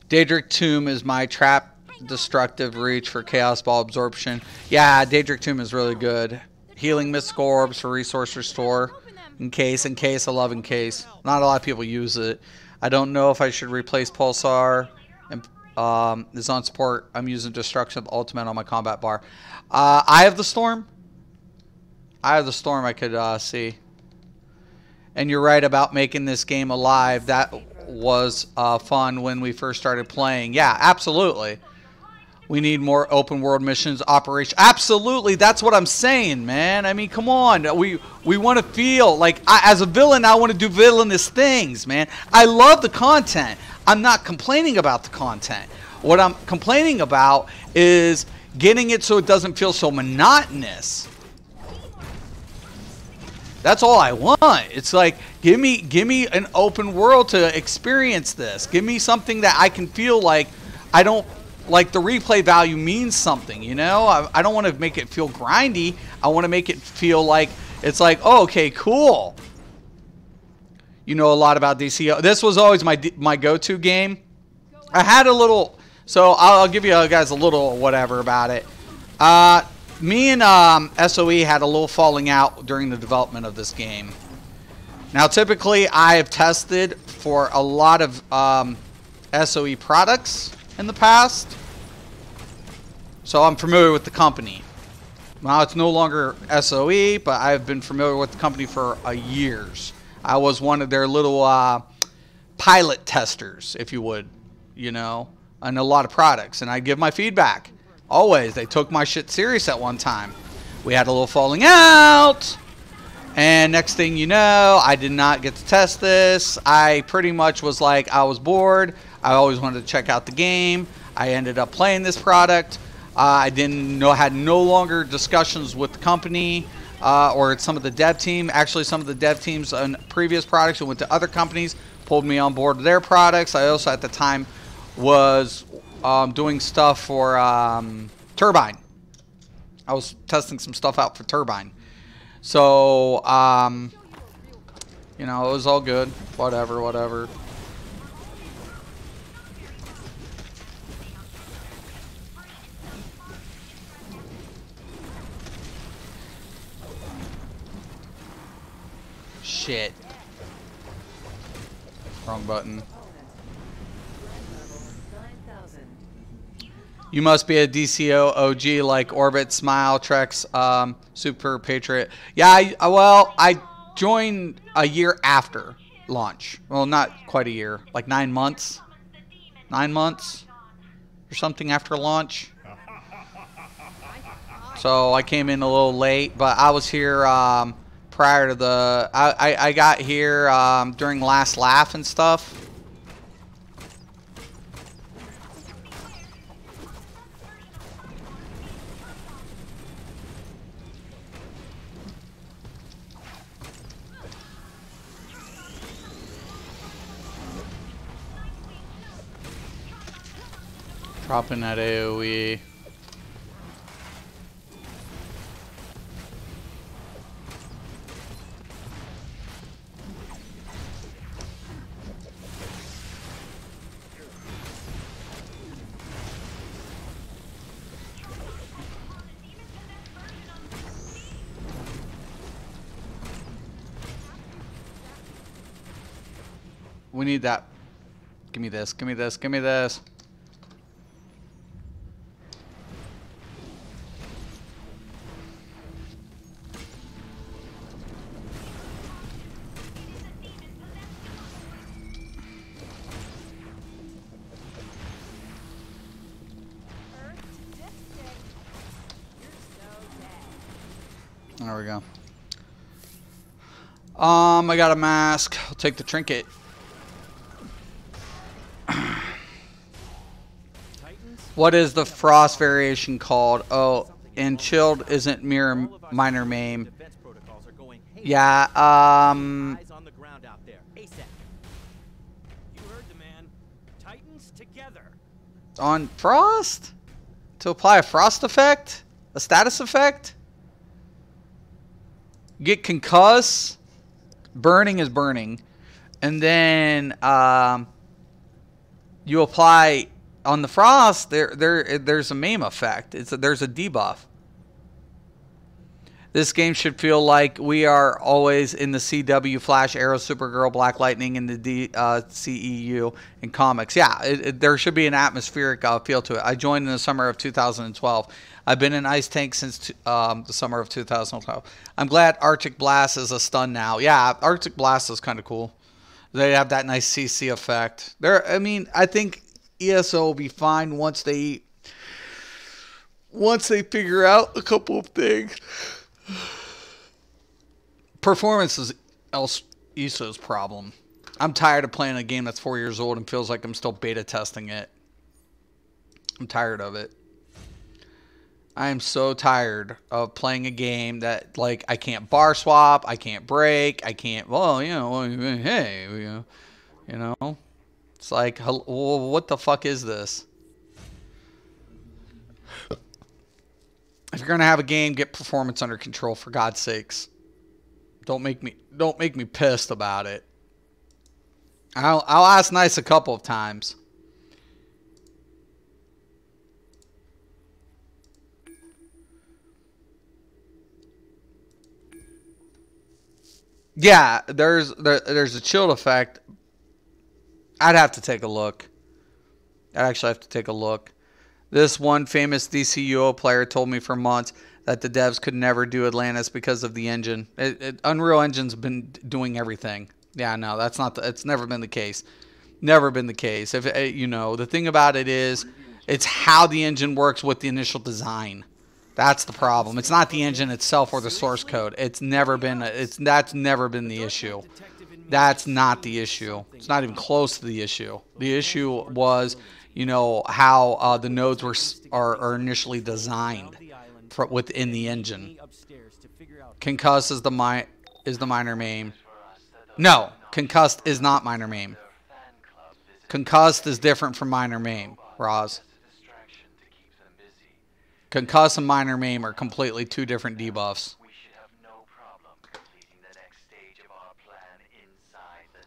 Daedric Tomb is my trap destructive reach for Chaos Ball absorption. Yeah, Daedric Tomb is really good. Healing Mystical Orbs for resource restore. Encase. I love Encase. Not a lot of people use it. I don't know if I should replace Pulsar. And is on support. I'm using Destruction of Ultimate on my combat bar. Eye of the Storm. Eye of the Storm I could see. And you're right about making this game alive. That was fun when we first started playing. Yeah, absolutely. We need more open world missions, operation. Absolutely, that's what I'm saying, man. I mean, come on. We want to feel like, as a villain, I want to do villainous things, man. I love the content. I'm not complaining about the content. What I'm complaining about is getting it so it doesn't feel so monotonous. That's all I want. It's like, give me an open world to experience this. Give me something that I can feel like I don't, like the replay value means something, you know? I don't want to make it feel grindy. I want to make it feel like, it's like, oh, okay, cool. You know a lot about DCUO. This was always my go-to game. I had a little, so I'll give you guys a little whatever about it. Me and SOE had a little falling out during the development of this game. Now, typically, I have tested for a lot of SOE products in the past, so I'm familiar with the company. Now, it's no longer SOE, but I've been familiar with the company for years. I was one of their little pilot testers, if you would, you know, on a lot of products, and I give my feedback. Always. They took my shit serious at one time. We had a little falling out, and next thing you know, I did not get to test this. I pretty much was like, I was bored. I always wanted to check out the game. I ended up playing this product. I didn't know, had no longer discussions with the company or some of the dev team. Actually, some of the dev teams on previous products who went to other companies pulled me on board with their products. I also, at the time, was doing stuff for Turbine. I was testing some stuff out for Turbine. So, you know, it was all good. Whatever. Shit. Wrong button. You must be a DCO OG like Orbit, Smile, Trex, Super Patriot. Yeah, well, I joined a year after launch. Well, not quite a year. Like 9 months. 9 months or something after launch. So I came in a little late, but I was here prior to the... I got here during Last Laugh and stuff. Dropping that AoE. We need that. Give me this, give me this, give me this. There we go. I got a mask. I'll take the trinket. What is the frost variation called? Oh, and chilled isn't mirror minor maim. Yeah, Eyes on the ground out there. ASAP. You heard the man. Titans together. on frost? To apply a frost effect? A status effect? Get concuss. Burning is burning. and then you apply on the frost. There's a MAME effect. There's a debuff. This game should feel like we are always in the CW, Flash, Arrow, Supergirl, Black Lightning, and the DCEU in comics. Yeah, there should be an atmospheric feel to it. I joined in the summer of 2012. I've been in Ice Tank since the summer of 2012. I'm glad Arctic Blast is a stun now. Yeah, Arctic Blast is kind of cool. They have that nice CC effect. I mean, I think ESO will be fine once they figure out a couple of things. Performance is ESO's problem. I'm tired of playing a game that's 4 years old and feels like I'm still beta testing it. I'm tired of it. I am so tired of playing a game that, like, I can't bar swap, I can't break, I can't, well, you know, hey, you know. It's like, well, what the fuck is this? If you're gonna have a game, get performance under control, for God's sakes. Don't make me pissed about it. I'll ask nice a couple of times. Yeah, there's a chilled effect. I'd have to take a look. I'd actually have to take a look. This one famous DCUO player told me for months that the devs could never do Atlantis because of the engine. Unreal Engine's been doing everything. Yeah, no, that's not. It's never been the case. Never been the case. If you know, the thing about it is, it's how the engine works with the initial design. That's the problem. It's not the engine itself or the source code. It's never been. That's never been the issue. That's not the issue. It's not even close to the issue. The issue was, you know, how the nodes are initially designed within the engine. Concuss is the minor MAME. No, concussed is not minor MAME. Concussed is different from minor MAME, Roz. Concuss and minor MAME are completely two different debuffs.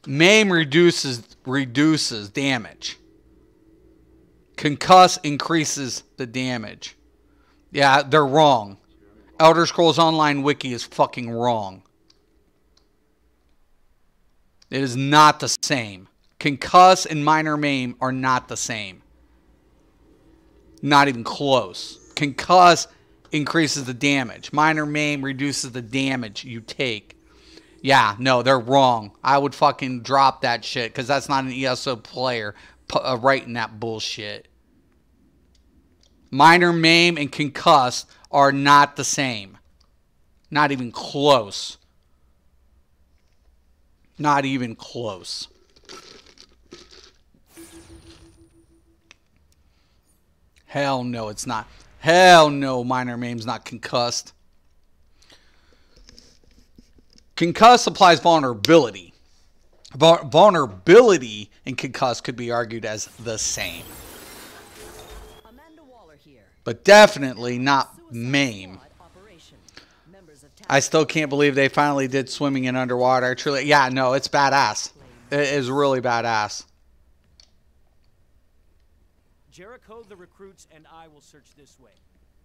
MAME reduces damage. Concuss increases the damage. Yeah, they're wrong. Elder Scrolls Online Wiki is fucking wrong. It is not the same. Concuss and minor MAME are not the same. Not even close. Concuss increases the damage. Minor MAME reduces the damage you take. Yeah, no, they're wrong. I would fucking drop that shit because that's not an ESO player writing that bullshit. Minor MAME and concuss are not the same. Not even close. Not even close. Hell no, it's not. Hell no, minor MAME's not concussed. Concuss applies vulnerability. Vulnerability and concuss could be argued as the same. But definitely not MAME. I still can't believe they finally did swimming in underwater. Truly, yeah, no, it's badass. It is really badass. Jericho, the recruits, and I will search this way.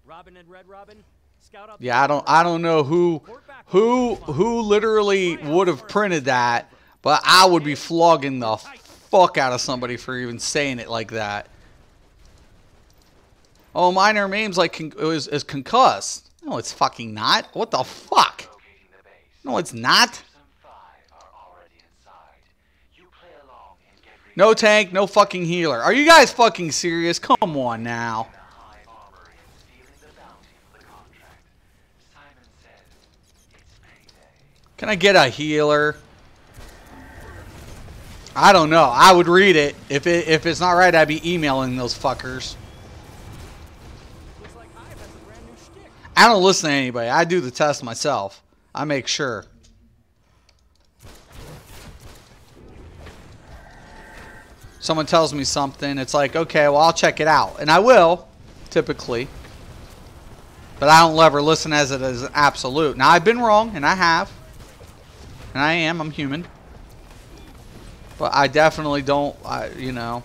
Robin and Red Robin, scout out. Yeah, I don't know who literally would have printed that, but I would be flogging the fuck out of somebody for even saying it like that. Oh, minor MAME's like is concussed. No, it's fucking not. What the fuck? No, it's not. No tank, no fucking healer. Are you guys fucking serious? Come on now. Can I get a healer? I don't know. I would read it. If it's not right, I'd be emailing those fuckers. I don't listen to anybody. I do the test myself. I make sure. Someone tells me something, it's like, okay, well, I'll check it out. And I will, typically. But I don't ever listen as it is an absolute. Now, I've been wrong, and I have. And I'm human. But I definitely don't, you know.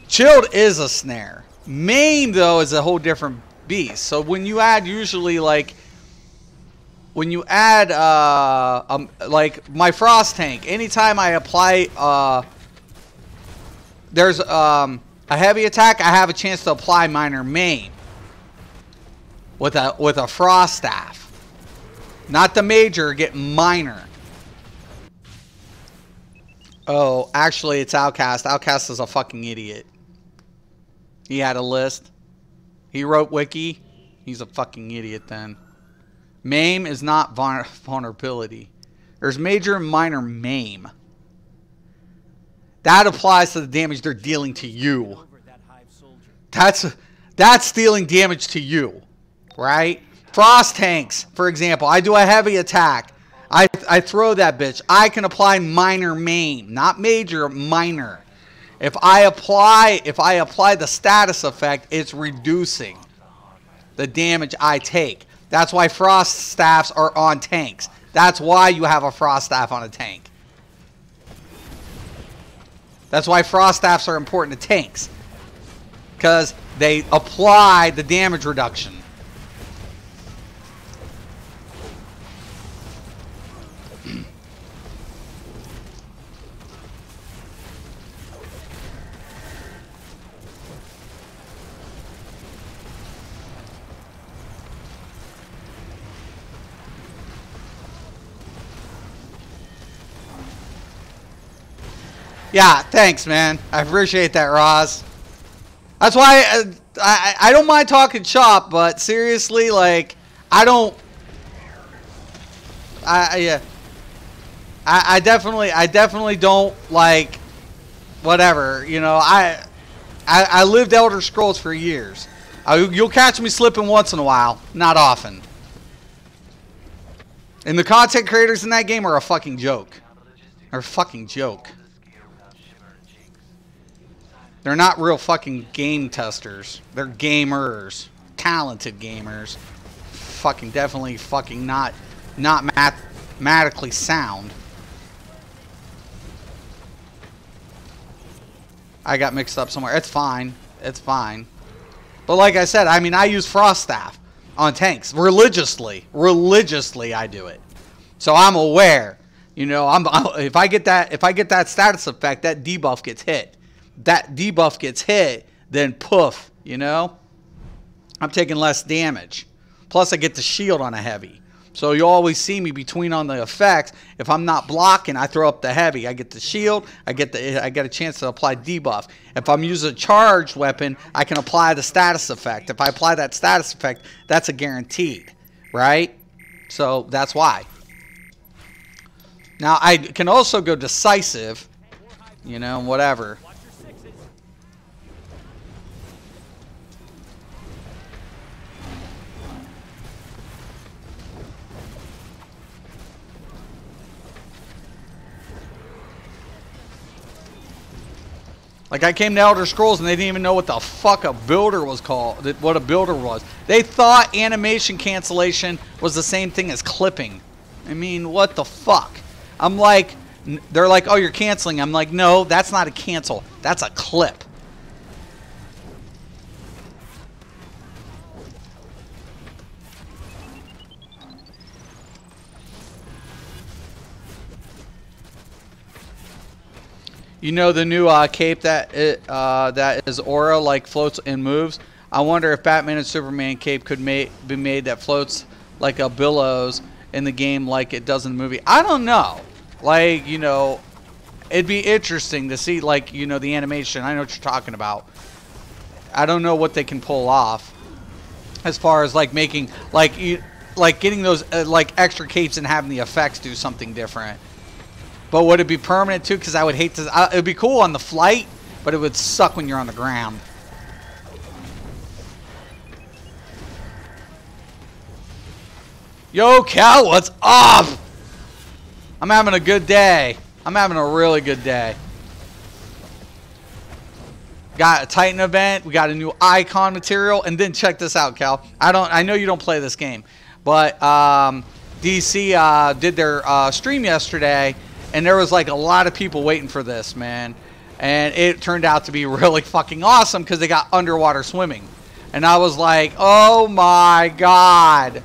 Chilled is a snare. Maim, though, is a whole different beast. So when you add usually, like, when you add, like, my Frost Tank, anytime I apply, there's a heavy attack, I have a chance to apply minor maim with a Frost Staff. Not the major, get minor. Oh, actually, it's Outcast. Outcast is a fucking idiot. He had a list. He wrote wiki. He's a fucking idiot then. Maim is not vulnerability. There's major and minor maim. That applies to the damage they're dealing to you. That's dealing damage to you. Right? Frost tanks, for example. I do a heavy attack. I throw that bitch. I can apply minor maim. Not major, minor. If I apply the status effect, it's reducing the damage I take. That's why Frost Staffs are on tanks. That's why you have a Frost Staff on a tank. That's why Frost Staffs are important to tanks. Because they apply the damage reduction. Yeah, thanks, man. I appreciate that, Roz. That's why I don't mind talking shop, but seriously, like, I definitely don't, like, whatever, you know. I lived Elder Scrolls for years. You'll catch me slipping once in a while, not often. And the content creators in that game are a fucking joke. They're a fucking joke. They're not real fucking game testers. They're gamers. Talented gamers. Fucking definitely fucking not mathematically sound. I got mixed up somewhere. It's fine. It's fine. But like I said, I mean, I use Frost Staff on tanks religiously. Religiously, I do it. So I'm aware. You know, if I get that status effect, that debuff gets hit. That debuff gets hit, then poof, you know? I'm taking less damage. Plus, I get the shield on a heavy. So you always see me between on the effects. If I'm not blocking, I throw up the heavy. I get the shield. I get a chance to apply debuff. If I'm using a charged weapon, I can apply the status effect. If I apply that status effect, that's a guaranteed, right? So that's why. Now, I can also go decisive, you know, whatever. Like, I came to Elder Scrolls and they didn't even know what the fuck a builder was called, what a builder was. They thought animation cancellation was the same thing as clipping. I mean, what the fuck? I'm like, they're like, oh, you're canceling. I'm like, no, that's not a cancel. That's a clip. You know the new cape that is aura, like floats and moves? I wonder if Batman and Superman cape could be made that floats like a billows in the game like it does in the movie. I don't know. Like, you know, it'd be interesting to see, like, you know, the animation. I know what you're talking about. I don't know what they can pull off as far as, like, making, like getting those, like, extra capes and having the effects do something different. But would it be permanent too? Because I would hate to. It would be cool on the flight, but it would suck when you're on the ground. Yo, Cal, what's up? I'm having a good day. I'm having a really good day. Got a Titan event. We got a new icon material, and then check this out, Cal. I know you don't play this game, but DC did their stream yesterday. and there was like a lot of people waiting for this, man. And it turned out to be really fucking awesome because they got underwater swimming. And I was like, oh my god.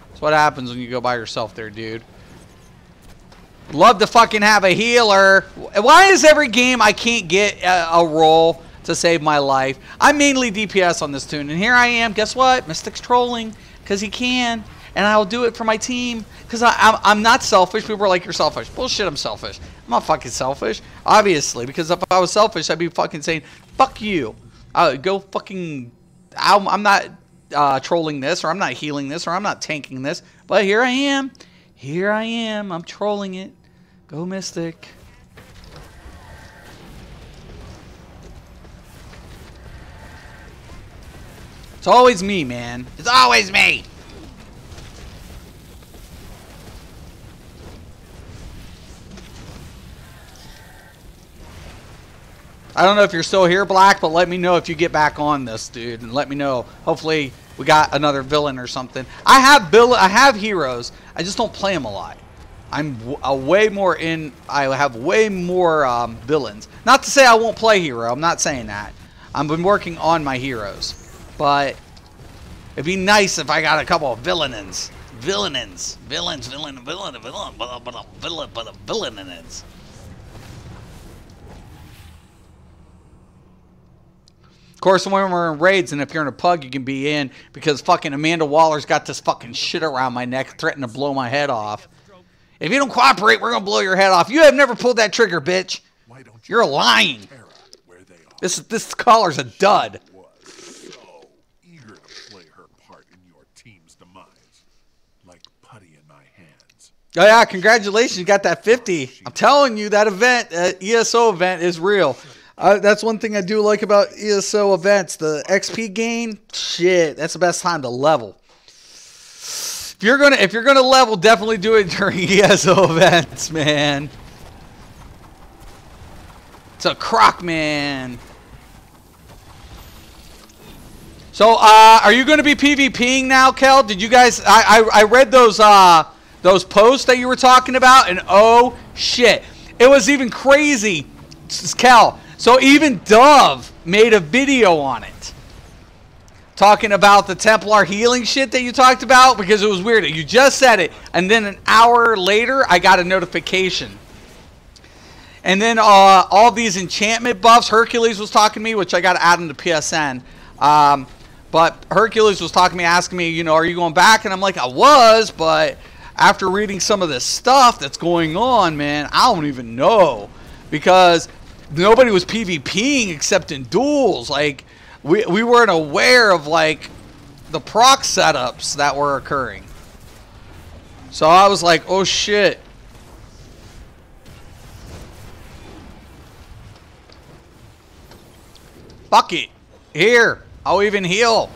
That's what happens when you go by yourself there, dude. Love to fucking have a healer. Why is every game I can't get a roll to save my life? I'm mainly DPS on this tune, and here I am. Guess what? Mystic's trolling because he can, and I'll do it for my team because I'm not selfish. People are like, you're selfish. Bullshit, I'm selfish. I'm not fucking selfish, obviously, because if I was selfish, I'd be fucking saying, fuck you. Go fucking... I'm not trolling this, or I'm not healing this, or I'm not tanking this, but here I am. Here I am. I'm trolling it. Go Mystic. It's always me, man. It's always me. I don't know if you're still here, Black, but let me know if you get back on this, dude, and let me know. Hopefully we got another villain or something. I have heroes. I just don't play them a lot. I'm way more in. I have way more villains. Not to say I won't play hero. I'm not saying that. I've been working on my heroes, but it'd be nice if I got a couple of villains. Villains. Of course, when we're in raids, and if you're in a pug, you can be in because fucking Amanda Waller's got this fucking shit around my neck, threatening to blow my head off. If you don't cooperate, we're gonna blow your head off. You have never pulled that trigger, bitch. You're lying. This caller's a dud. So eager to play her part in your team's demise, like putty in my hands. Oh yeah, congratulations, you got that 50. I'm telling you, that event, ESO event, is real. That's one thing I do like about ESO events. The XP gain, shit, that's the best time to level. If you're gonna level, definitely do it during ESO events, man. It's a croc, man. So, are you going to be PvPing now, Kel? Did you guys? I read those posts that you were talking about, and oh shit, it was even crazy, Kel. So even Dove made a video on it, talking about the Templar healing shit that you talked about, because it was weird. You just said it, and then an hour later, I got a notification. And then all these enchantment buffs, Hercules was talking to me, which I got to add into PSN. But Hercules was talking to me, asking me, you know, are you going back? And I'm like, I was, but after reading some of this stuff that's going on, man, I don't even know. Because nobody was PvPing except in duels. Like, we weren't aware of, like, the proc setups that were occurring. So I was like, oh shit. Fuck it. Here. I'll even heal.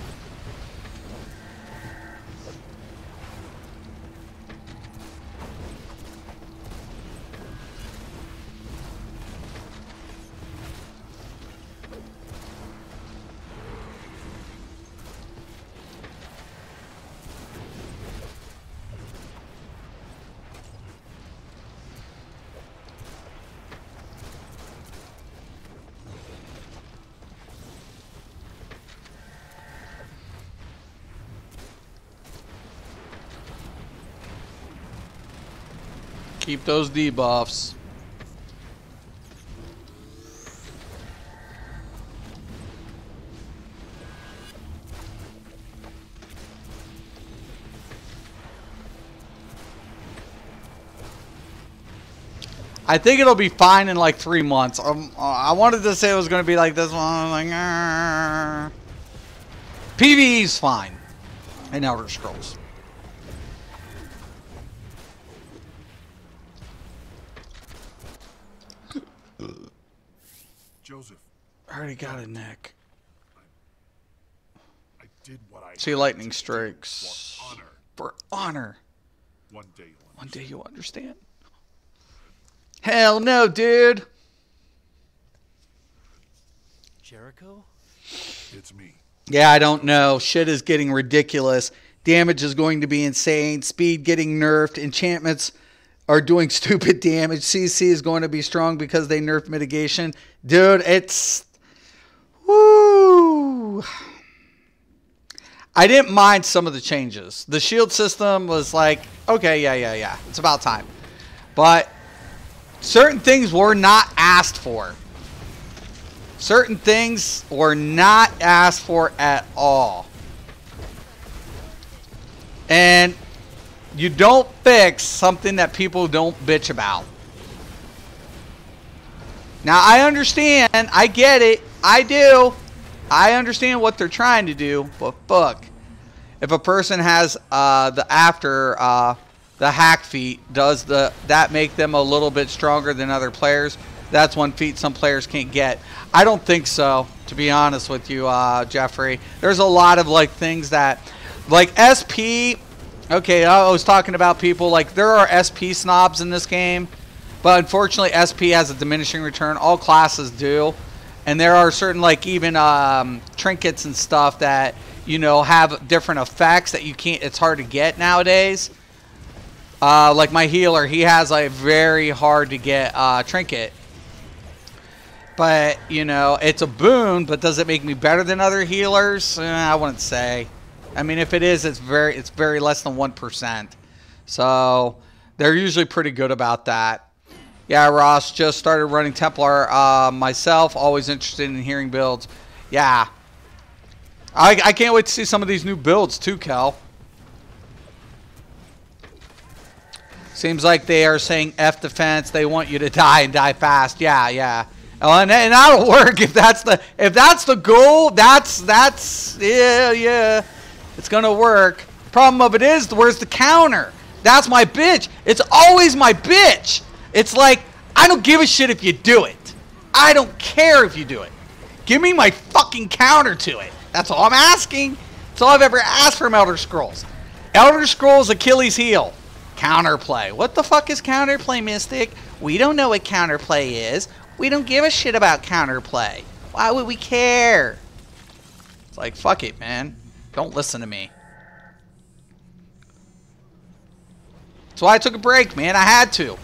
Keep those debuffs. I think it'll be fine in like 3 months. I wanted to say it was going to be like this one. I'm like, PvE's fine in Elder Scrolls. Joseph, I already got a neck. I did what I See, lightning strikes. for honor. For honor. One day One day you'll understand. Hell no, dude. Jericho? It's me. Yeah, I don't know. Shit is getting ridiculous. Damage is going to be insane. Speed getting nerfed. Enchantments are doing stupid damage. CC is going to be strong because they nerfed mitigation. Dude, it's... Woo! I didn't mind some of the changes. The shield system was like, okay, yeah. It's about time. But certain things were not asked for. Certain things were not asked for at all. And you don't fix something that people don't bitch about. Now, I understand. I get it. I do. I understand what they're trying to do. But fuck. If a person has the hack feat, does that make them a little bit stronger than other players? That's one feat some players can't get. I don't think so, to be honest with you, Jeffrey. There's a lot of like things that, like SP. Okay, I was talking about people like there are SP snobs in this game, but unfortunately SP has a diminishing return. All classes do, and there are certain like even trinkets and stuff that have different effects that you can't. It's hard to get nowadays. Like my healer, he has a very hard to get trinket. But, it's a boon, but does it make me better than other healers? I wouldn't say. I mean, if it is, it's very less than 1%. So, they're usually pretty good about that. Yeah, Ross, just started running Templar myself. Always interested in hearing builds. Yeah. I can't wait to see some of these new builds too, Kel. Seems like they are saying F defense. They want you to die and die fast. Yeah. Oh, and that'll work if that's the goal. That's yeah. It's gonna work. Problem of it is, where's the counter? That's my bitch. It's always my bitch. It's like I don't give a shit if you do it. I don't care if you do it. Give me my fucking counter to it. That's all I'm asking. That's all I've ever asked from Elder Scrolls. Elder Scrolls Achilles heel. Counterplay. What the fuck is counterplay, Mystic? We don't know what counterplay is. We don't give a shit about counterplay. Why would we care? It's like, fuck it, man. Don't listen to me. That's why I took a break, man. I had to.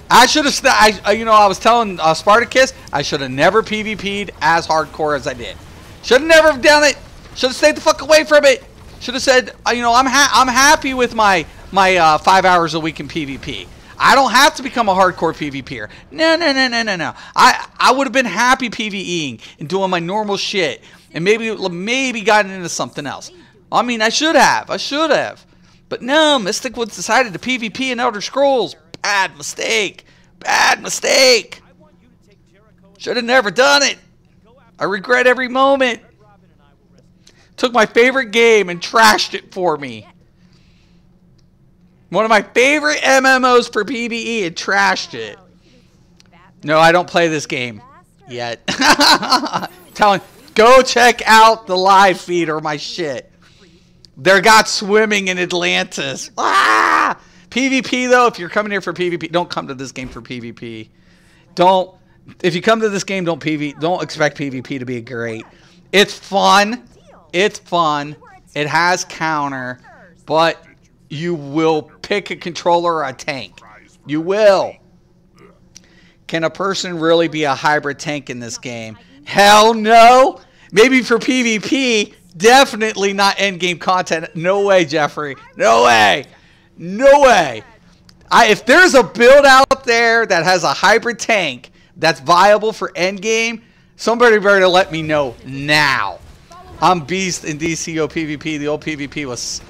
I should have... I was telling Spartacus, I should have never PvP'd as hardcore as I did. Should have never done it. Should have stayed the fuck away from it. Should have said, I'm happy with my 5 hours a week in PvP. I don't have to become a hardcore PvPer. No. I would have been happy PvEing and doing my normal shit. And maybe gotten into something else. I mean, I should have. But no, Mystic was decided to PvP in Elder Scrolls. Bad mistake. Should have never done it. I regret every moment. Took my favorite game and trashed it for me. One of my favorite MMOs for PvE and trashed it. No, I don't play this game yet. Go check out the live feed or my shit. There got swimming in Atlantis. Ah! PvP though, if you're coming here for PvP, don't come to this game for PvP. If you come to this game, don't expect PvP to be great. It's fun. It has counter, but you will pick a controller or a tank. You will. Can a person really be a hybrid tank in this game? Hell no. Maybe for PvP, definitely not endgame content. No way, Jeffrey. No way. If there's a build out there that has a hybrid tank that's viable for endgame, somebody better let me know now. I'm beast in DCUO PvP. The old PvP was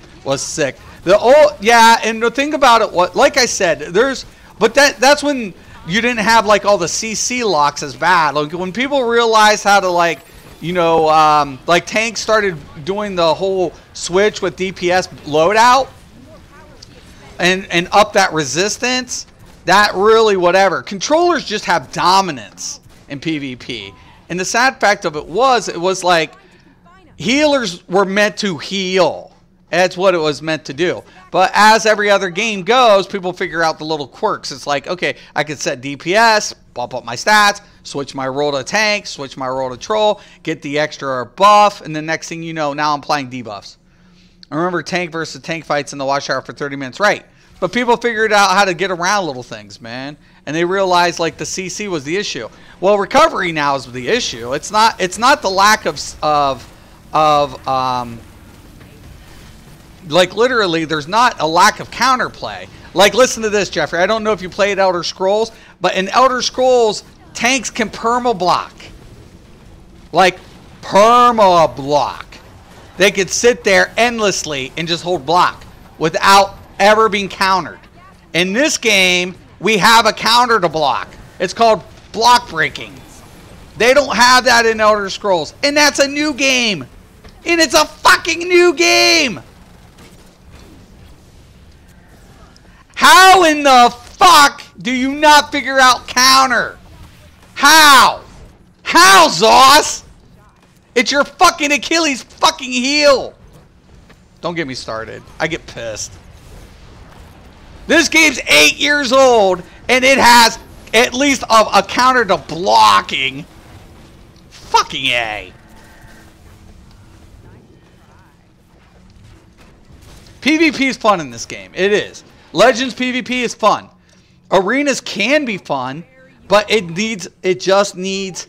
sick. And the thing about it, like I said, that's when you didn't have like all the CC locks as bad. Like when people realized how to like tanks started doing the whole switch with DPS loadout and up that resistance, that really whatever. Controllers just have dominance in PvP. And the sad fact of it was like healers were meant to heal. That's what it was meant to do. But as every other game goes, people figure out the little quirks. It's like, okay, I could set DPS, bump up my stats, switch my role to tank, switch my role to troll, get the extra buff, and the next thing you know, now I'm playing debuffs. I remember tank versus tank fights in the Watchtower for 30 minutes, right? But people figured out how to get around little things, man. And they realized, like, the CC was the issue. Well, recovery now is the issue. It's not the lack like, literally, there's not a lack of counterplay. Like, listen to this, Jeffrey. I don't know if you played Elder Scrolls, but in Elder Scrolls, tanks can perma-block. Like, perma-block. They could sit there endlessly and just hold block without ever being countered. In this game, we have a counter to block. It's called block breaking. They don't have that in Elder Scrolls. And that's a new game. And it's a fucking new game. How in the fuck do you not figure out counter? How? How, Zoss? It's your fucking Achilles fucking heel. Don't get me started. I get pissed. This game's 8 years old, and it has at least a counter to blocking. Fucking A. PvP is fun in this game. It is. Legends PvP is fun. Arenas can be fun, but it just needs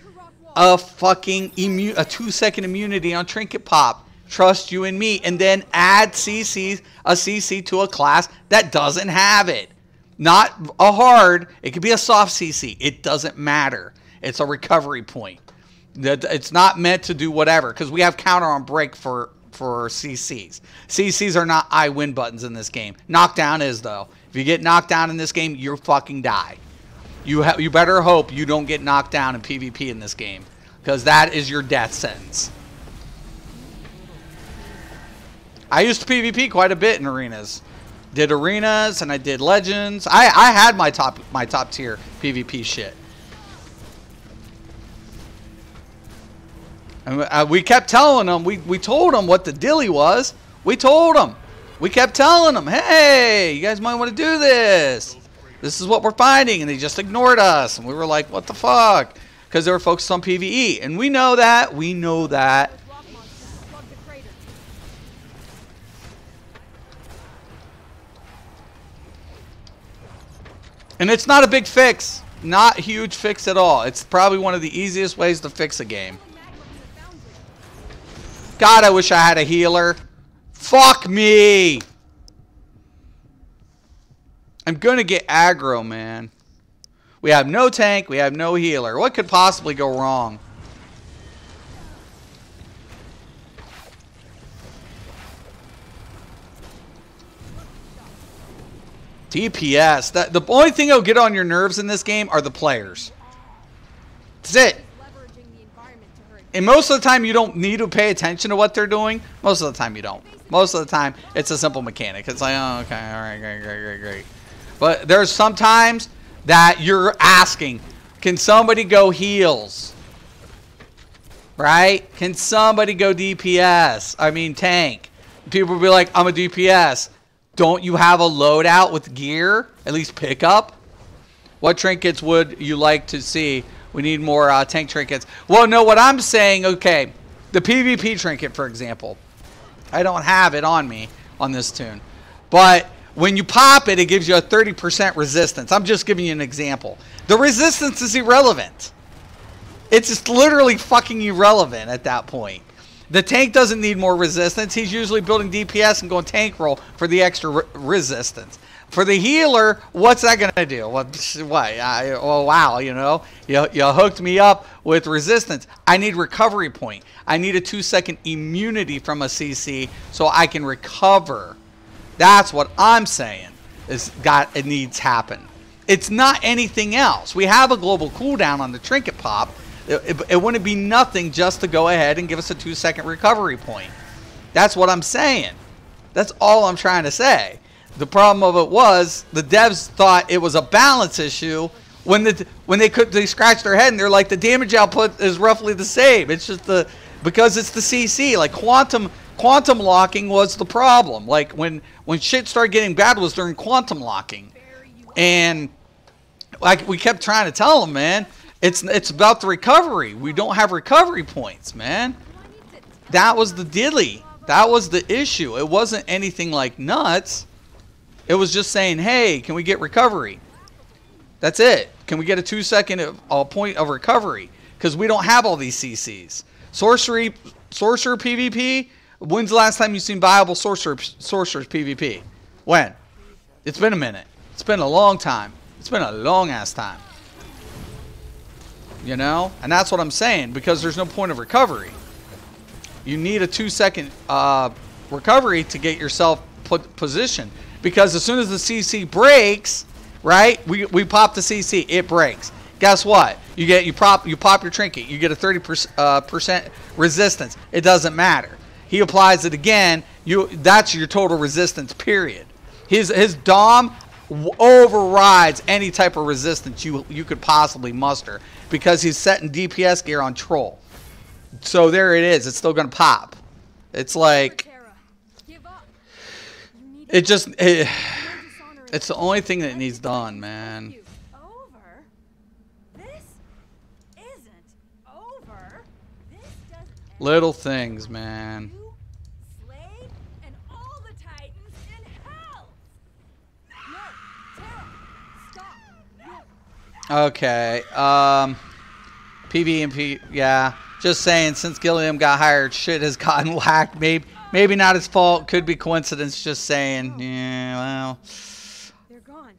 a fucking a 2-second immunity on trinket pop. Trust you and me, and then add a CC to a class that doesn't have it. Not a hard. It could be a soft CC. It doesn't matter. It's a recovery point. It's not meant to do whatever, because we have counter on break for CCs. CCs are not I win buttons in this game. Knockdown is, though. If you get knocked down in this game, you fucking die. You better hope you don't get knocked down in PvP in this game, because that is your death sentence. I used PvP quite a bit in arenas. Did arenas and I did legends. I had my top tier PvP shit. And we kept telling them, we told them what the dilly was. We told them. We kept telling them, hey, you guys might want to do this. This is what we're finding. And they just ignored us. And we were like, what the fuck? Because they were focused on PvE. And we know that. We know that. And it's not a big fix. Not a huge fix at all. It's probably one of the easiest ways to fix a game. God, I wish I had a healer. Fuck me. I'm going to get aggro, man. We have no tank. We have no healer. What could possibly go wrong? DPS. The only thing that'll get on your nerves in this game are the players. That's it. And most of the time, you don't need to pay attention to what they're doing. Most of the time, you don't. Most of the time, it's a simple mechanic. It's like, oh, okay, all right, great. But there's some times that you're asking, can somebody go heals? Right? Can somebody go DPS? I mean, tank. People will be like, I'm a DPS. Don't you have a loadout with gear? At least pick up? What trinkets would you like to see? We need more tank trinkets. Well, no, what I'm saying, okay, the PvP trinket, for example. I don't have it on me on this tune. But when you pop it, it gives you a 30% resistance. I'm just giving you an example. The resistance is irrelevant. It's just literally fucking irrelevant at that point. The tank doesn't need more resistance. He's usually building DPS and going tank roll for the extra resistance. For the healer, what's that going to do? Oh, wow, you know. You hooked me up with resistance. I need recovery point. I need a 2-second immunity from a CC so I can recover. That's what I'm saying. It needs happen. It's not anything else. We have a global cooldown on the trinket pop. It wouldn't be nothing just to go ahead and give us a 2-second recovery point. That's what I'm saying. That's all I'm trying to say. The problem of it was the devs thought it was a balance issue when they scratched their head and they're like, the damage output is roughly the same. It's just because it's the CC. Like quantum Quantum locking was the problem. Like when shit started getting bad was during quantum locking, and like we kept trying to tell them, man, it's about the recovery. We don't have recovery points, man. That was the dilly. That was the issue. It wasn't anything like nuts. It was just saying, hey, can we get recovery? That's it. Can we get a 2-second point of recovery? Because we don't have all these CCs. Sorcerer PvP. When's the last time you've seen viable sorcerers PvP? When? It's been a minute. It's been a long time. It's been a long ass time. You know? And that's what I'm saying, because there's no point of recovery. You need a 2-second recovery to get yourself positioned. Because as soon as the CC breaks, right? We pop the CC, it breaks. Guess what? You pop your trinket, you get a 30% resistance. It doesn't matter. He applies it again. That's your total resistance. Period. His Dom overrides any type of resistance you could possibly muster because he's setting DPS gear on troll. So there it is. It's still gonna pop. It's like it's the only thing that needs done, man. Little things, man. Okay. PvP, yeah. Just saying, since Gilliam got hired, shit has gotten whacked. Maybe not his fault. Could be coincidence. Just saying. Yeah, well. They're gone.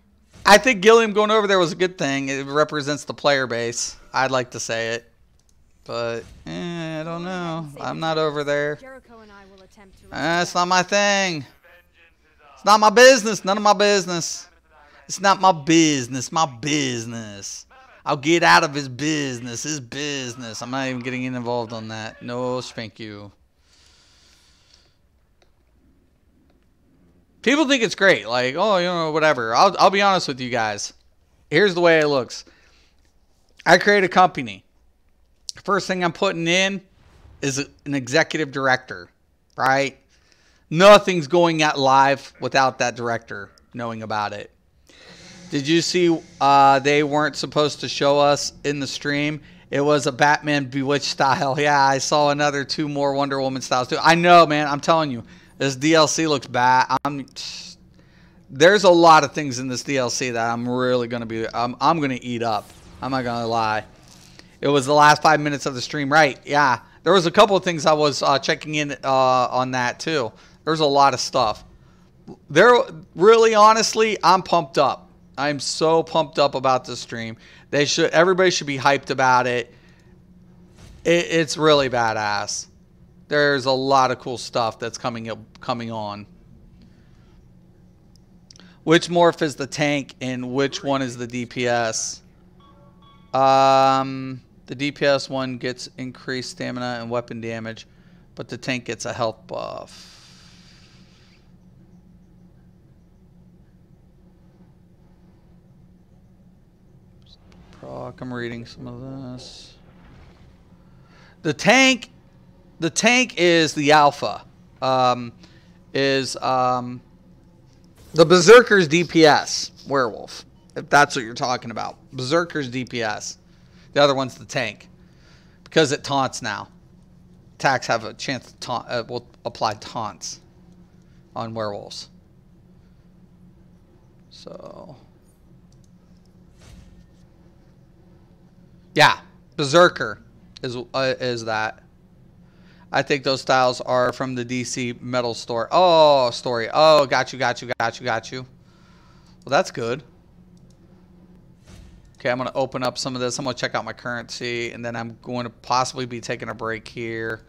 I think Gilliam going over there was a good thing. It represents the player base. I'd like to say it. But, I don't know. I'm not over there. Jericho and I will attempt to It's not my thing. It's not my business. None of my business. It's not my business. My business. I'll get out of his business. His business. I'm not even getting involved on that. No, thank you. People think it's great. Like, oh, you know, whatever. I'll be honest with you guys. Here's the way it looks. I create a company. First thing I'm putting in is an executive director, right? Nothing's going out live without that director knowing about it. Did you see they weren't supposed to show us in the stream? It was a Batman Bewitched style. Yeah, I saw another 2 more Wonder Woman styles too. I know, man. I'm telling you, this DLC looks bad. There's a lot of things in this DLC that I'm really gonna be. I'm gonna eat up. I'm not gonna lie. It was the last 5 minutes of the stream, right? Yeah, there was a couple of things I was checking in on that too. There's a lot of stuff. Really, honestly, I'm pumped up. I'm so pumped up about this stream. Everybody should be hyped about it. It's really badass. There's a lot of cool stuff that's coming on. Which morph is the tank and which one is the DPS? The DPS one gets increased stamina and weapon damage, but the tank gets a health buff. Proc, I'm reading some of this. The tank is the alpha. The Berserker's DPS werewolf, if that's what you're talking about. Berserker's DPS. The other one's the tank, because it taunts now. Attacks have a chance to taunt. Will apply taunts on werewolves. So, yeah, Berserker is that. I think those styles are from the DC Metal store. Oh, story. Oh, got you. Well, that's good. Okay, I'm going to open up some of this. I'm going to check out my currency, and then I'm going to possibly be taking a break here.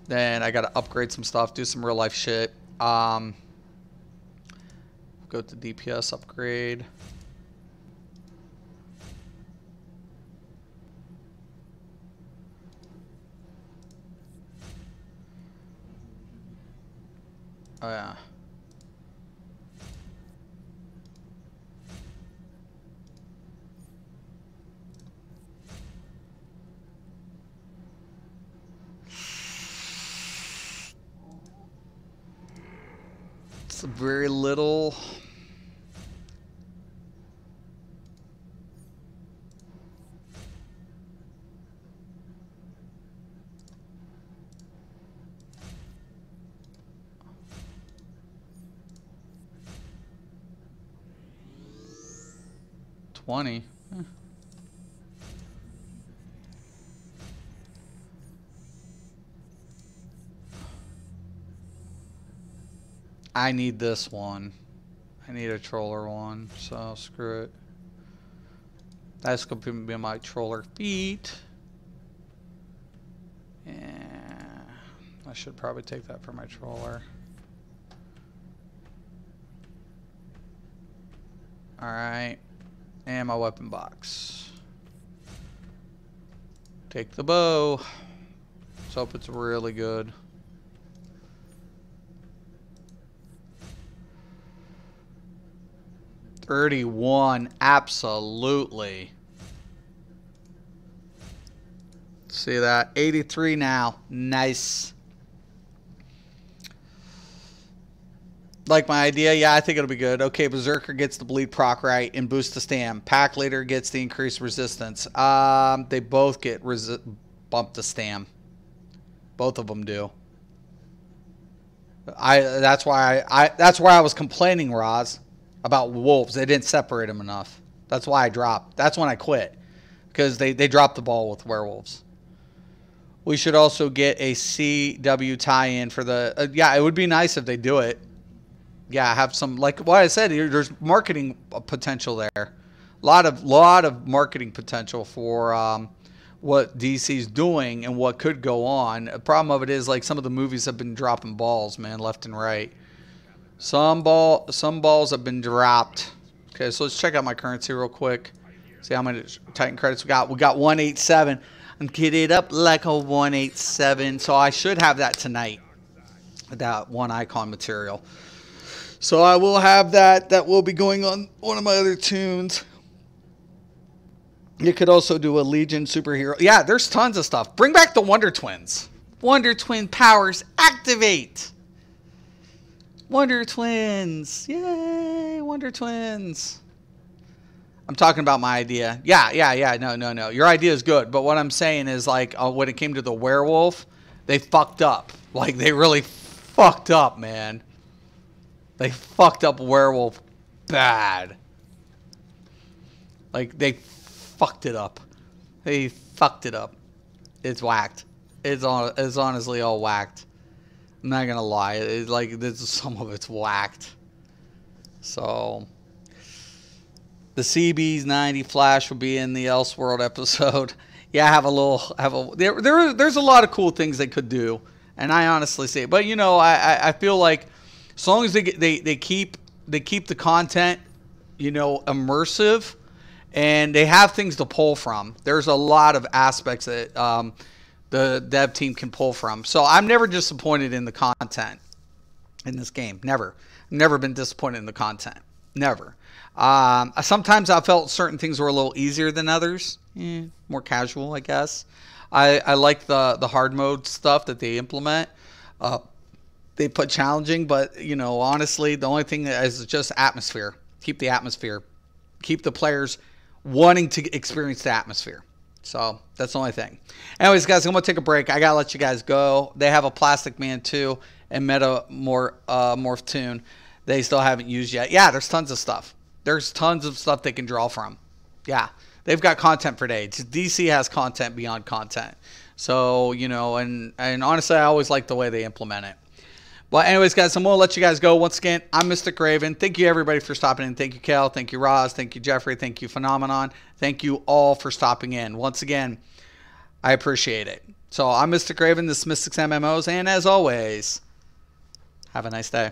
Then I got to upgrade some stuff, do some real life shit. Go to DPS upgrade. Oh, yeah. It's very little. $20. I need this one. I need a troller one, so screw it. That's going to be my troller feet. Yeah, I should probably take that for my troller. Alright. And my weapon box. Take the bow. Let's hope it's really good. $31, absolutely. See that? 83 now. Nice. Like my idea? Yeah, I think it'll be good. Okay, Berserker gets the bleed proc right and boost the stam. Pack Leader gets the increased resistance. They both get bump the stam. Both of them do. That's why I was complaining, Roz, about wolves. They didn't separate them enough. That's why I dropped. That's when I quit, because they dropped the ball with werewolves. We should also get a CW tie-in for the. Yeah, it would be nice if they do it. Yeah, have some, like what I said. There's marketing potential there. A lot of marketing potential for what DC's doing and what could go on. The problem of it is, like, some of the movies have been dropping balls, man, left and right. Some balls have been dropped. Okay, so let's check out my currency real quick. See how many Titan credits we got. We got 187. And get it up like a 187. So I should have that tonight. That one icon material. So I will have that. That will be going on one of my other tunes. You could also do a Legion superhero. Yeah, there's tons of stuff. Bring back the Wonder Twins. Wonder Twin powers activate. Wonder Twins. Yay, Wonder Twins. I'm talking about my idea. Yeah. No. Your idea is good. But what I'm saying is, like, when it came to the werewolf, they fucked up. Like, they really fucked up, man. They fucked up werewolf bad. Like, they fucked it up. They fucked it up. It's whacked. It's honestly all whacked. I'm not gonna lie. It's like, some of it's whacked. So the CB's 90 Flash will be in the Elseworld episode. Yeah, there's a lot of cool things they could do, and I honestly see it. But you know, I feel like as long as they keep the content, you know, immersive, and they have things to pull from. There's a lot of aspects that the dev team can pull from. So I'm never disappointed in the content in this game. Never been disappointed in the content. Never. Sometimes I felt certain things were a little easier than others. More casual, I guess. I like the hard mode stuff that they implement. They put challenging, but, you know, honestly, the only thing is just atmosphere. Keep the atmosphere. Keep the players wanting to experience the atmosphere. So that's the only thing. Anyways, guys, I'm going to take a break. I got to let you guys go. They have a Plastic Man 2 and Morph Tune they still haven't used yet. Yeah, there's tons of stuff. There's tons of stuff they can draw from. Yeah, they've got content for days. DC has content beyond content. So, you know, and honestly, I always like the way they implement it. But anyways, guys, I'm going to let you guys go. Once again, I'm Mystic Raven. Thank you, everybody, for stopping in. Thank you, Kel. Thank you, Roz. Thank you, Jeffrey. Thank you, Phenomenon. Thank you all for stopping in. Once again, I appreciate it. So I'm Mystic Raven. This is Mystics MMOs. And as always, have a nice day.